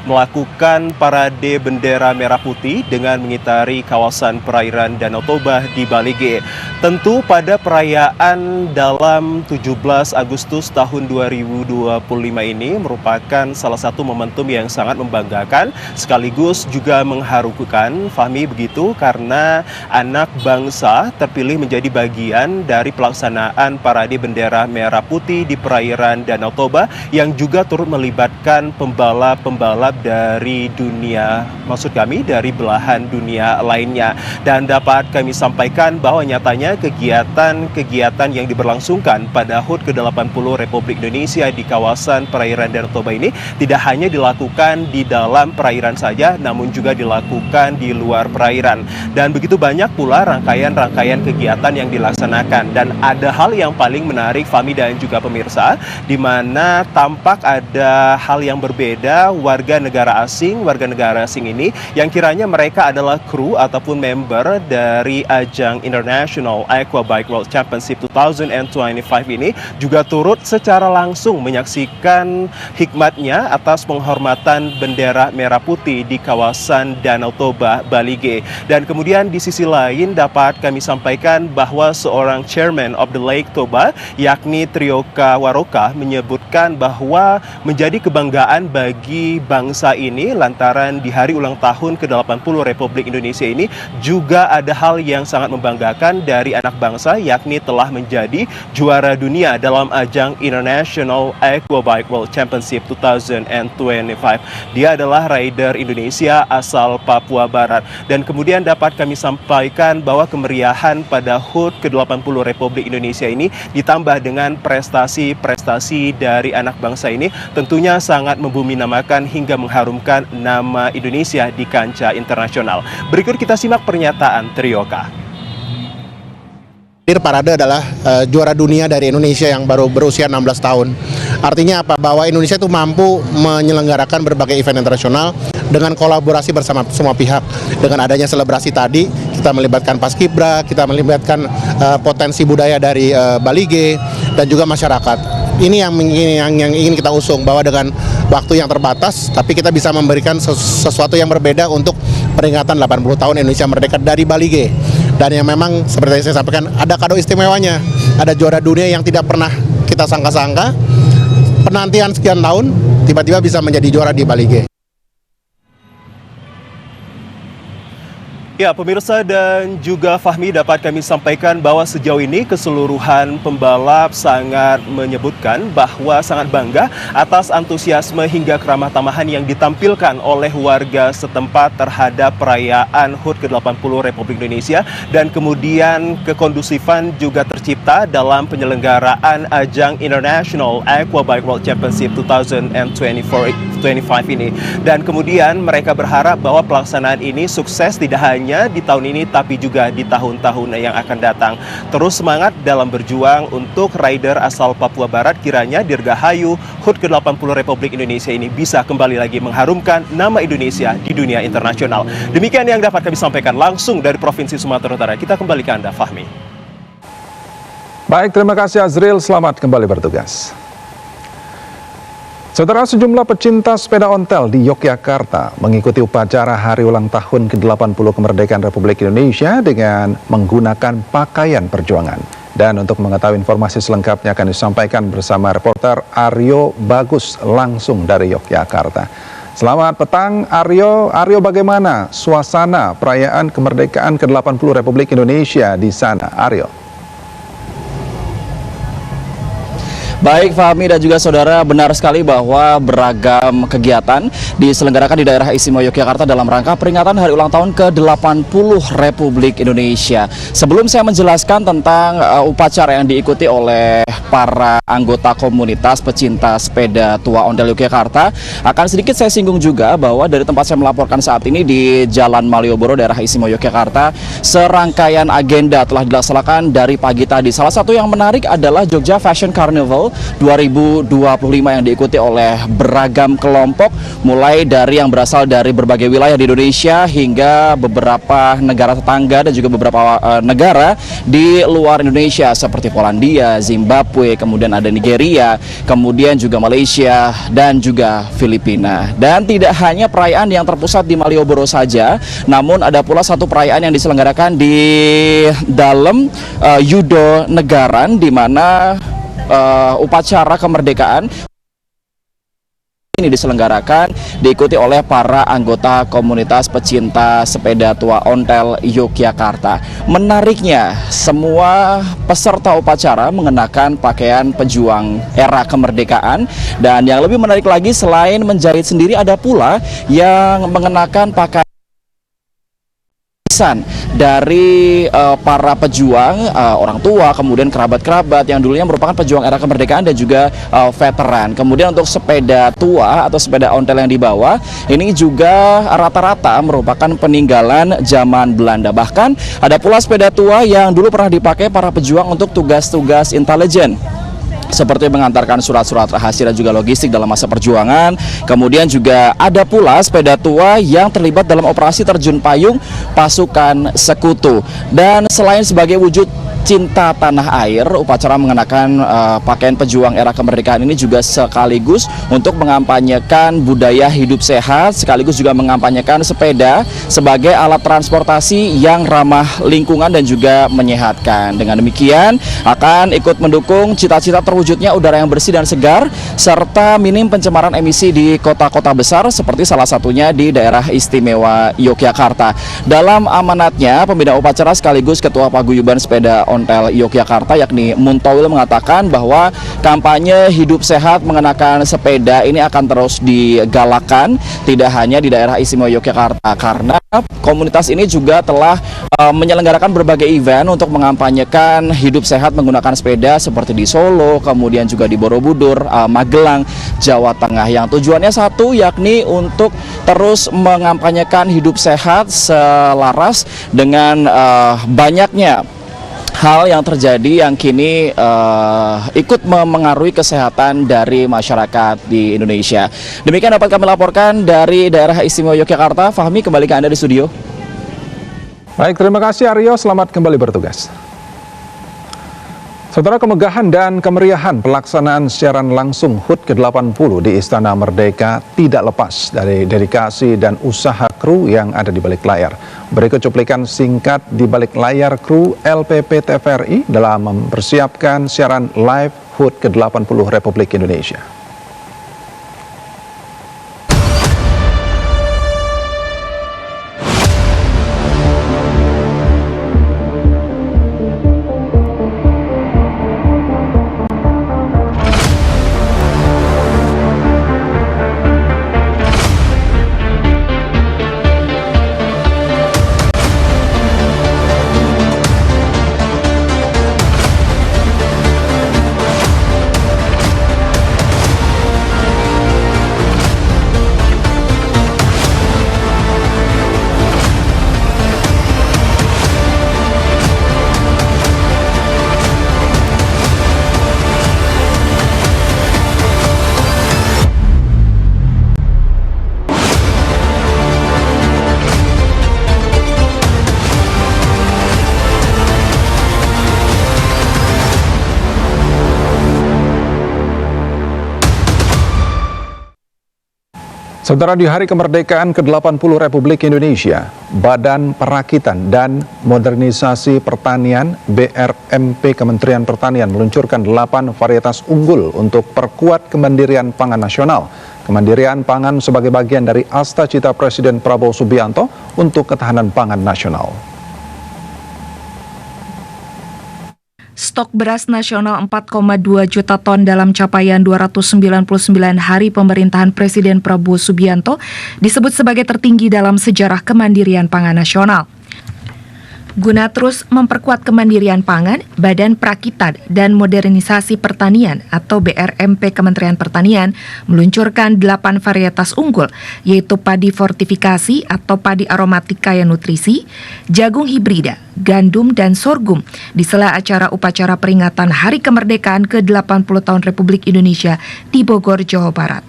melakukan parade bendera merah putih dengan mengitari kawasan perairan Danau Toba di Bali G. Tentu pada perayaan dalam 17 Agustus tahun 2025 ini merupakan salah satu momentum yang sangat membanggakan sekaligus juga mengharukan, Fahmi, begitu, karena anak bangsa terpilih menjadi bagian dari pelaksanaan parade bendera merah putih di perairan Danau Toba yang juga turut melibatkan pembalap-pembalap dari dunia, maksud kami dari belahan dunia lainnya. Dan dapat kami sampaikan bahwa nyatanya kegiatan yang diberlangsungkan pada HUT ke-80 Republik Indonesia di kawasan perairan Danau Toba ini tidak hanya dilakukan di dalam perairan saja, namun juga dilakukan di luar perairan. Dan begitu banyak pula rangkaian kegiatan yang dilaksanakan. Dan ada hal yang paling menarik, Fahmi dan juga pemirsa, di mana tampak ada hal yang berbeda warga negara asing ini yang kiranya mereka adalah kru ataupun member dari ajang International Aquabike World Championship 2025 ini juga turut secara langsung menyaksikan hikmatnya atas penghormatan bendera merah putih di kawasan Danau Toba, Bali G. Dan kemudian di sisi lain dapat kami sampaikan bahwa seorang chairman of the Lake Toba, yakni Trioka Waroka, menyebutkan bahwa menjadi kebanggaan bagi bangsa ini lantaran di hari ulang tahun ke-80 Republik Indonesia ini juga ada hal yang sangat membanggakan dari anak bangsa, yakni telah menjadi juara dunia dalam ajang International Aquabike World Championship 2025. Dia adalah rider Indonesia asal Papua Barat. Dan kemudian dapat kami sampaikan bahwa kemeriahan pada HUT ke-80 Republik Indonesia ini ditambah dengan prestasi-prestasi dari anak bangsa ini tentunya sangat membumi-namakan hingga mengharumkan nama Indonesia di kancah internasional. Berikut kita simak pernyataan Trioka. Parade adalah juara dunia dari Indonesia yang baru berusia 16 tahun. Artinya apa? Bahwa Indonesia itu mampu menyelenggarakan berbagai event internasional dengan kolaborasi bersama semua pihak. Dengan adanya selebrasi tadi, kita melibatkan Paskibra, kita melibatkan potensi budaya dari Bali G dan juga masyarakat. Ini yang ingin kita usung, bahwa dengan waktu yang terbatas, tapi kita bisa memberikan sesuatu yang berbeda untuk peringatan 80 tahun Indonesia Merdeka dari Bali G. Dan yang memang seperti yang saya sampaikan, ada kado istimewanya, ada juara dunia yang tidak pernah kita sangka-sangka, penantian sekian tahun, tiba-tiba bisa menjadi juara di Bali G. Ya, pemirsa dan juga Fahmi, dapat kami sampaikan bahwa sejauh ini keseluruhan pembalap sangat menyebutkan bahwa sangat bangga atas antusiasme hingga keramah tamahan yang ditampilkan oleh warga setempat terhadap perayaan HUT ke-80 Republik Indonesia, dan kemudian kekondusifan juga tercipta dalam penyelenggaraan ajang International Aquabike World Championship 2025 ini. Dan kemudian mereka berharap bahwa pelaksanaan ini sukses tidak hanya di tahun ini tapi juga di tahun-tahun yang akan datang. Terus semangat dalam berjuang untuk rider asal Papua Barat, kiranya dirgahayu HUT ke-80 Republik Indonesia ini bisa kembali lagi mengharumkan nama Indonesia di dunia internasional. Demikian yang dapat kami sampaikan langsung dari Provinsi Sumatera Utara. Kita kembali ke Anda, Fahmi. Baik, terima kasih Azril. Selamat kembali bertugas. Saudara, sejumlah pecinta sepeda ontel di Yogyakarta mengikuti upacara hari ulang tahun ke-80 kemerdekaan Republik Indonesia dengan menggunakan pakaian perjuangan. Dan untuk mengetahui informasi selengkapnya akan disampaikan bersama reporter Aryo Bagus langsung dari Yogyakarta. Selamat petang Aryo. Aryo, bagaimana suasana perayaan kemerdekaan ke-80 Republik Indonesia di sana, Aryo? Baik Fahmi dan juga saudara, benar sekali bahwa beragam kegiatan diselenggarakan di daerah istimewa Yogyakarta dalam rangka peringatan hari ulang tahun ke-80 Republik Indonesia. Sebelum saya menjelaskan tentang upacara yang diikuti oleh para anggota komunitas pecinta sepeda tua ondel Yogyakarta, akan sedikit saya singgung juga bahwa dari tempat saya melaporkan saat ini di Jalan Malioboro, daerah istimewa Yogyakarta, serangkaian agenda telah dilaksanakan dari pagi tadi. Salah satu yang menarik adalah Jogja Fashion Carnival 2025 yang diikuti oleh beragam kelompok, mulai dari yang berasal dari berbagai wilayah di Indonesia hingga beberapa negara tetangga dan juga beberapa negara di luar Indonesia seperti Polandia, Zimbabwe, kemudian ada Nigeria, kemudian juga Malaysia dan juga Filipina. Dan tidak hanya perayaan yang terpusat di Malioboro saja, namun ada pula satu perayaan yang diselenggarakan di dalam Yudo Negaran, di mana upacara kemerdekaan ini diselenggarakan diikuti oleh para anggota komunitas pecinta sepeda tua ontel Yogyakarta. Menariknya, semua peserta upacara mengenakan pakaian pejuang era kemerdekaan, dan yang lebih menarik lagi, selain menjahit sendiri, ada pula yang mengenakan pakaian dari para pejuang, orang tua, kemudian kerabat-kerabat yang dulunya merupakan pejuang era kemerdekaan dan juga veteran. Kemudian untuk sepeda tua atau sepeda ontel yang dibawa, ini juga rata-rata merupakan peninggalan zaman Belanda. Bahkan ada pula sepeda tua yang dulu pernah dipakai para pejuang untuk tugas-tugas intelijen. seperti mengantarkan surat-surat rahasia dan juga logistik dalam masa perjuangan. Kemudian juga ada pula sepeda tua yang terlibat dalam operasi terjun payung pasukan sekutu. Dan selain sebagai wujud cinta tanah air, upacara mengenakan pakaian pejuang era kemerdekaan ini juga sekaligus untuk mengampanyekan budaya hidup sehat, sekaligus juga mengampanyekan sepeda sebagai alat transportasi yang ramah lingkungan dan juga menyehatkan. Dengan demikian akan ikut mendukung cita-cita terwujudnya udara yang bersih dan segar serta minim pencemaran emisi di kota-kota besar seperti salah satunya di daerah istimewa Yogyakarta. Dalam amanatnya, pembina upacara sekaligus Ketua Paguyuban Sepeda Ontel Yogyakarta yakni Muntowil mengatakan bahwa kampanye hidup sehat mengenakan sepeda ini akan terus digalakan tidak hanya di daerah istimewa Yogyakarta, karena komunitas ini juga telah menyelenggarakan berbagai event untuk mengampanyekan hidup sehat menggunakan sepeda seperti di Solo, kemudian juga di Borobudur, Magelang, Jawa Tengah, yang tujuannya satu yakni untuk terus mengampanyekan hidup sehat selaras dengan banyaknya hal yang terjadi yang kini ikut memengaruhi kesehatan dari masyarakat di Indonesia. Demikian dapat kami laporkan dari daerah istimewa Yogyakarta. Fahmi, kembali ke Anda di studio. Baik, terima kasih Aryo, selamat kembali bertugas. Saudara, kemegahan dan kemeriahan pelaksanaan siaran langsung HUT ke-80 di Istana Merdeka tidak lepas dari dedikasi dan usaha kru yang ada di balik layar. Berikut cuplikan singkat di balik layar kru LPP TVRI dalam mempersiapkan siaran live HUT ke-80 Republik Indonesia. Saudara, di Hari Kemerdekaan ke-80 Republik Indonesia, Badan Perakitan dan Modernisasi Pertanian BRMP Kementerian Pertanian meluncurkan 8 varietas unggul untuk perkuat kemandirian pangan nasional. Kemandirian pangan sebagai bagian dari Asta-Cita Presiden Prabowo Subianto untuk ketahanan pangan nasional. Stok beras nasional 4,2 juta ton dalam capaian 299 hari pemerintahan Presiden Prabowo Subianto disebut sebagai tertinggi dalam sejarah kemandirian pangan nasional. Guna terus memperkuat kemandirian pangan, Badan Perakitan dan Modernisasi Pertanian atau BRMP Kementerian Pertanian meluncurkan 8 varietas unggul, yaitu padi fortifikasi atau padi aromatik kaya nutrisi, jagung hibrida, gandum, dan sorghum di sela acara upacara peringatan Hari Kemerdekaan ke-80 tahun Republik Indonesia di Bogor, Jawa Barat.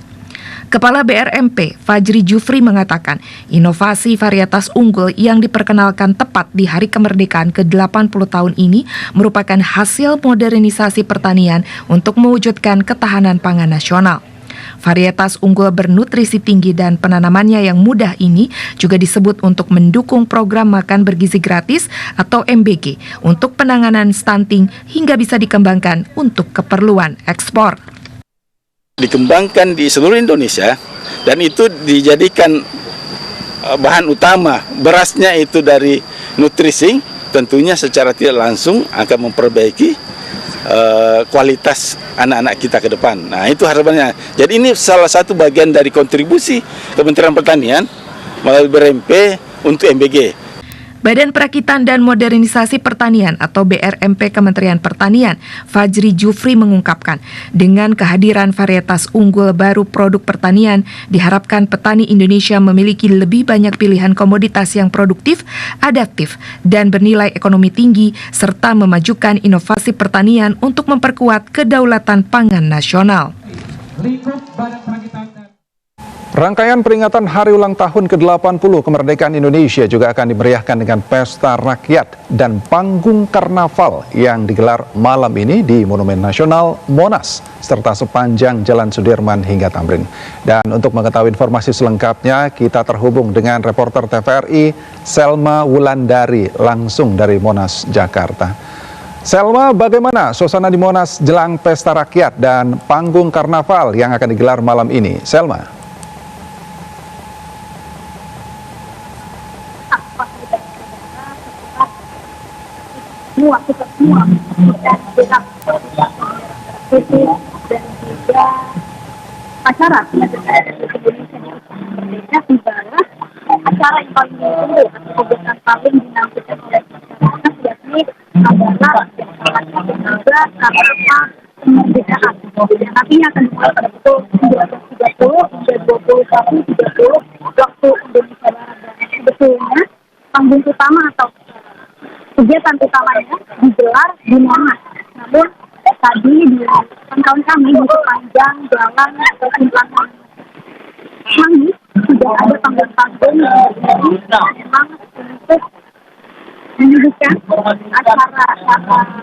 Kepala BRMP, Fajri Jufri, mengatakan inovasi varietas unggul yang diperkenalkan tepat di Hari Kemerdekaan ke-80 tahun ini merupakan hasil modernisasi pertanian untuk mewujudkan ketahanan pangan nasional. Varietas unggul bernutrisi tinggi dan penanamannya yang mudah ini juga disebut untuk mendukung program makan bergizi gratis atau MBG untuk penanganan stunting hingga bisa dikembangkan untuk keperluan ekspor. Dikembangkan di seluruh Indonesia dan itu dijadikan bahan utama. Berasnya itu dari nutrisi, tentunya secara tidak langsung akan memperbaiki kualitas anak-anak kita ke depan. Nah, itu harapannya. Jadi ini salah satu bagian dari kontribusi Kementerian Pertanian melalui BRMP untuk MBG. Badan Perakitan dan Modernisasi Pertanian atau BRMP Kementerian Pertanian, Fajri Jufri mengungkapkan, dengan kehadiran varietas unggul baru produk pertanian, diharapkan petani Indonesia memiliki lebih banyak pilihan komoditas yang produktif, adaptif, dan bernilai ekonomi tinggi, serta memajukan inovasi pertanian untuk memperkuat kedaulatan pangan nasional. Rangkaian peringatan Hari Ulang Tahun ke-80 Kemerdekaan Indonesia juga akan dimeriahkan dengan pesta rakyat dan panggung karnaval yang digelar malam ini di Monumen Nasional Monas serta sepanjang Jalan Sudirman hingga Tamrin. Dan untuk mengetahui informasi selengkapnya, kita terhubung dengan reporter TVRI Selma Wulandari langsung dari Monas, Jakarta. Selma, bagaimana suasana di Monas jelang pesta rakyat dan panggung karnaval yang akan digelar malam ini? Selma. Semua dan juga acara Indonesia ibarat acara yang paling ditunggu atau kegiatan paling dinantikan oleh masyarakat, yakni adalah juga karena kemerdekaan yang nantinya akan dimulai pada pukul 19.30 hingga 21.30 waktu Indonesia Barat. Dan sebetulnya panggung utama atau kegiatan utamanya digelar di Monas. Namun tadi di pantauan kami di sepanjang jalan persimpangan Semanggi sudah ada panggung-panggung yang memang untuk menyuguhkan acara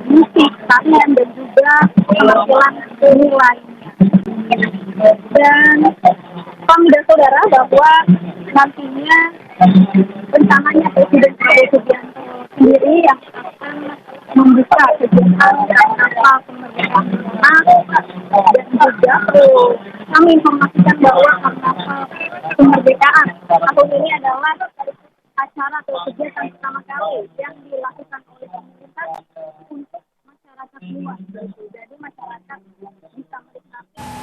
musik, tarian dan juga penampilan seni lainnya. Dan kami dan saudara bahwa nantinya rencananya Presiden Prabowo Subianto sendiri yang akan membuka kegiatan karnaval kemerdekaan dan juga kami informasikan bahwa karnaval kemerdekaan tahun ini adalah acara atau kegiatan pertama kali yang dilakukan oleh pemerintah untuk masyarakat luas. Jadi masyarakat bisa menikmati.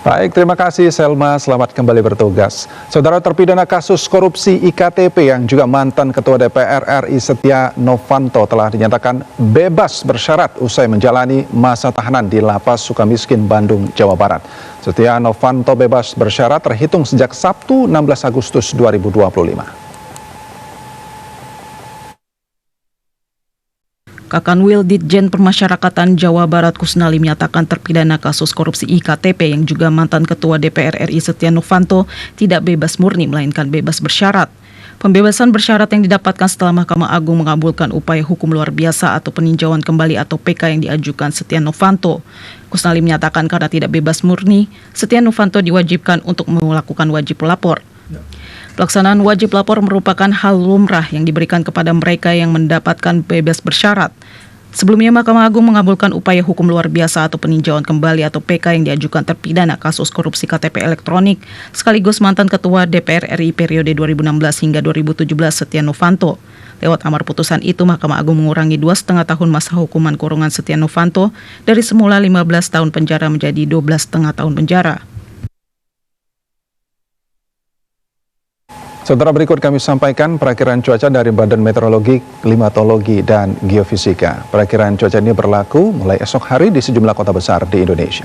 Baik, terima kasih Selma, selamat kembali bertugas. Saudara terpidana kasus korupsi IKTP yang juga mantan Ketua DPR RI Setia Novanto telah dinyatakan bebas bersyarat usai menjalani masa tahanan di Lapas Sukamiskin, Bandung, Jawa Barat. Setia Novanto bebas bersyarat terhitung sejak Sabtu 16 Agustus 2025. Kakanwil Ditjen Permasyarakatan Jawa Barat Kusnali menyatakan terpidana kasus korupsi IKTP yang juga mantan Ketua DPR RI Setia Novanto tidak bebas murni melainkan bebas bersyarat. Pembebasan bersyarat yang didapatkan setelah Mahkamah Agung mengabulkan upaya hukum luar biasa atau peninjauan kembali atau PK yang diajukan Setia Novanto. Kusnali menyatakan karena tidak bebas murni, Setia Novanto diwajibkan untuk melakukan wajib lapor. Pelaksanaan wajib lapor merupakan hal lumrah yang diberikan kepada mereka yang mendapatkan bebas bersyarat. Sebelumnya, Mahkamah Agung mengabulkan upaya hukum luar biasa atau peninjauan kembali atau PK yang diajukan terpidana kasus korupsi KTP elektronik, sekaligus mantan Ketua DPR RI periode 2016 hingga 2017 Setia Novanto. Lewat amar putusan itu, Mahkamah Agung mengurangi 2,5 tahun masa hukuman kurungan Setia Novanto dari semula 15 tahun penjara menjadi 12,5 tahun penjara. Saudara, berikut kami sampaikan perakiran cuaca dari Badan Meteorologi, Klimatologi, dan Geofisika. Perakiran cuaca ini berlaku mulai esok hari di sejumlah kota besar di Indonesia.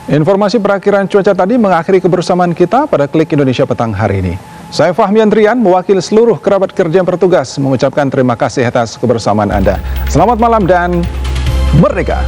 Informasi perakhiran cuaca tadi mengakhiri kebersamaan kita pada Klik Indonesia Petang hari ini. Saya Fahmi Andrian, mewakili seluruh kerabat kerja yang bertugas, mengucapkan terima kasih atas kebersamaan Anda. Selamat malam dan merdeka!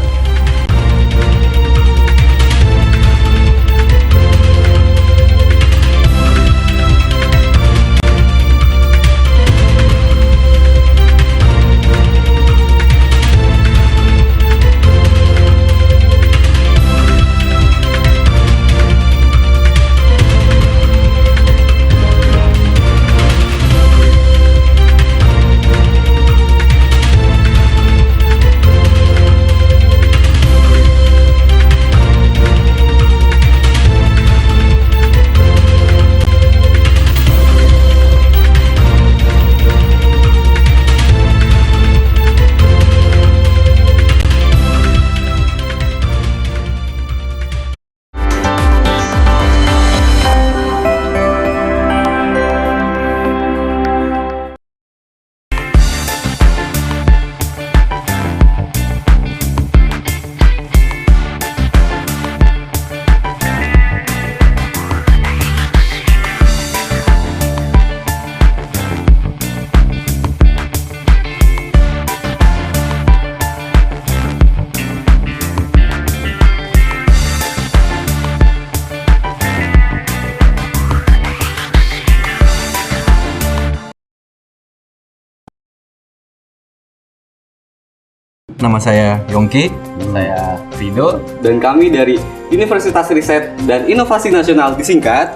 Nama saya Yongki, saya Rido, dan kami dari Universitas Riset dan Inovasi Nasional disingkat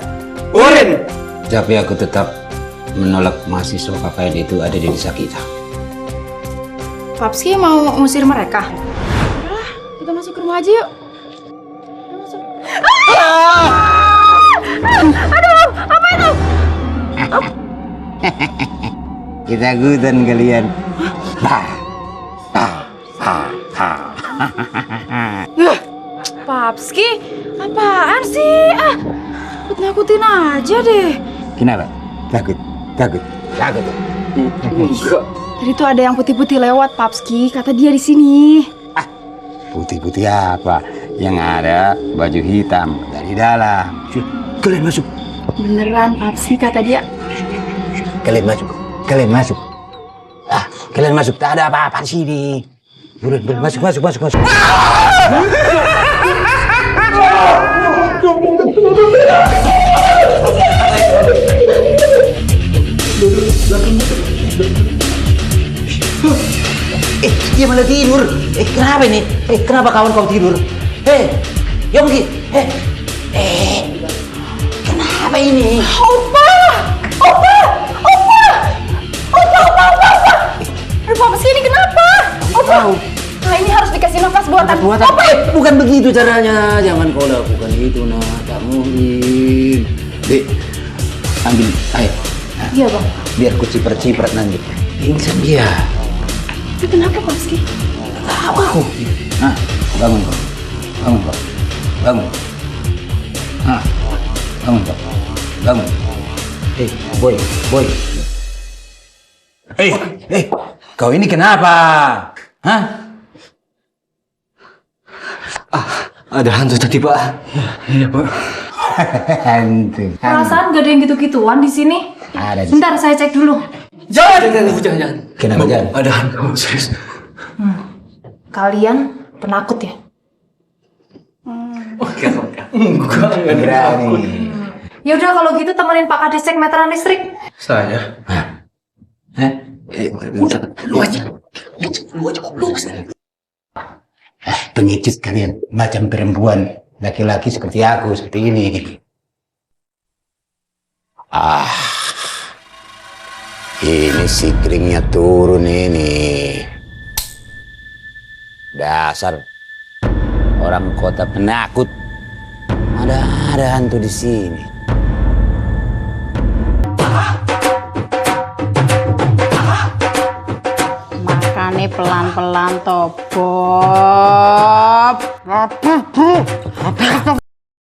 URIN. Tapi aku tetap menolak mahasiswa KKN itu ada di desa kita. Papski mau ngusir mereka? Udah, kita masuk ke rumah aja yuk. Aduh, apa itu? Kita ikutan kalian. Papski, apaan sih? Nakut-nakutin aja deh. Kenapa? Takut. Enggak. Tadi tuh ada yang putih-putih lewat, Papski. Kata dia di sini. Putih-putih apa? Yang ada baju hitam dari dalam. Kalian masuk. Beneran, Papski, kata dia. Kalian masuk. Kalian masuk. Tak ada apa-apa di sini. Buruan, masuk. Dia malah tidur. Kenapa ini? Kenapa kawan kau tidur? Yongki. Kenapa ini? Opa! Aduh, Papski, ini kenapa? Opa! Nah, ini harus dikasih nafas buatan. Opa! Bukan begitu caranya. Jangan kau lakukan itu, nak. Tak mungkin. Dek, ambil air. Iya, Bang. Biar ku ciprat nanti. Pingsan dia. Itu kenapa, Papski? Tahu aku. Bangun kau. Bangun. Bangun. Boy. Kau ini kenapa? Ada hantu tadi, Pak. Iya, Pak. Hantu. Perasaan gak ada yang gitu-gituan di sini. Ada. Bentar, saya cek dulu. Jangan. Kenapa jangan? Ada hantu, serius. Kalian penakut ya? Enggak berani. Ya udah kalau gitu temenin Pak Kades cek meteran listrik. Saya. Lu aja. Pengecut kalian, macam perempuan, laki-laki seperti aku, seperti ini. Ini si keringnya turun ini. Dasar orang kota penakut. Ada hantu di sini. Makanya pelan-pelan toh, Bob.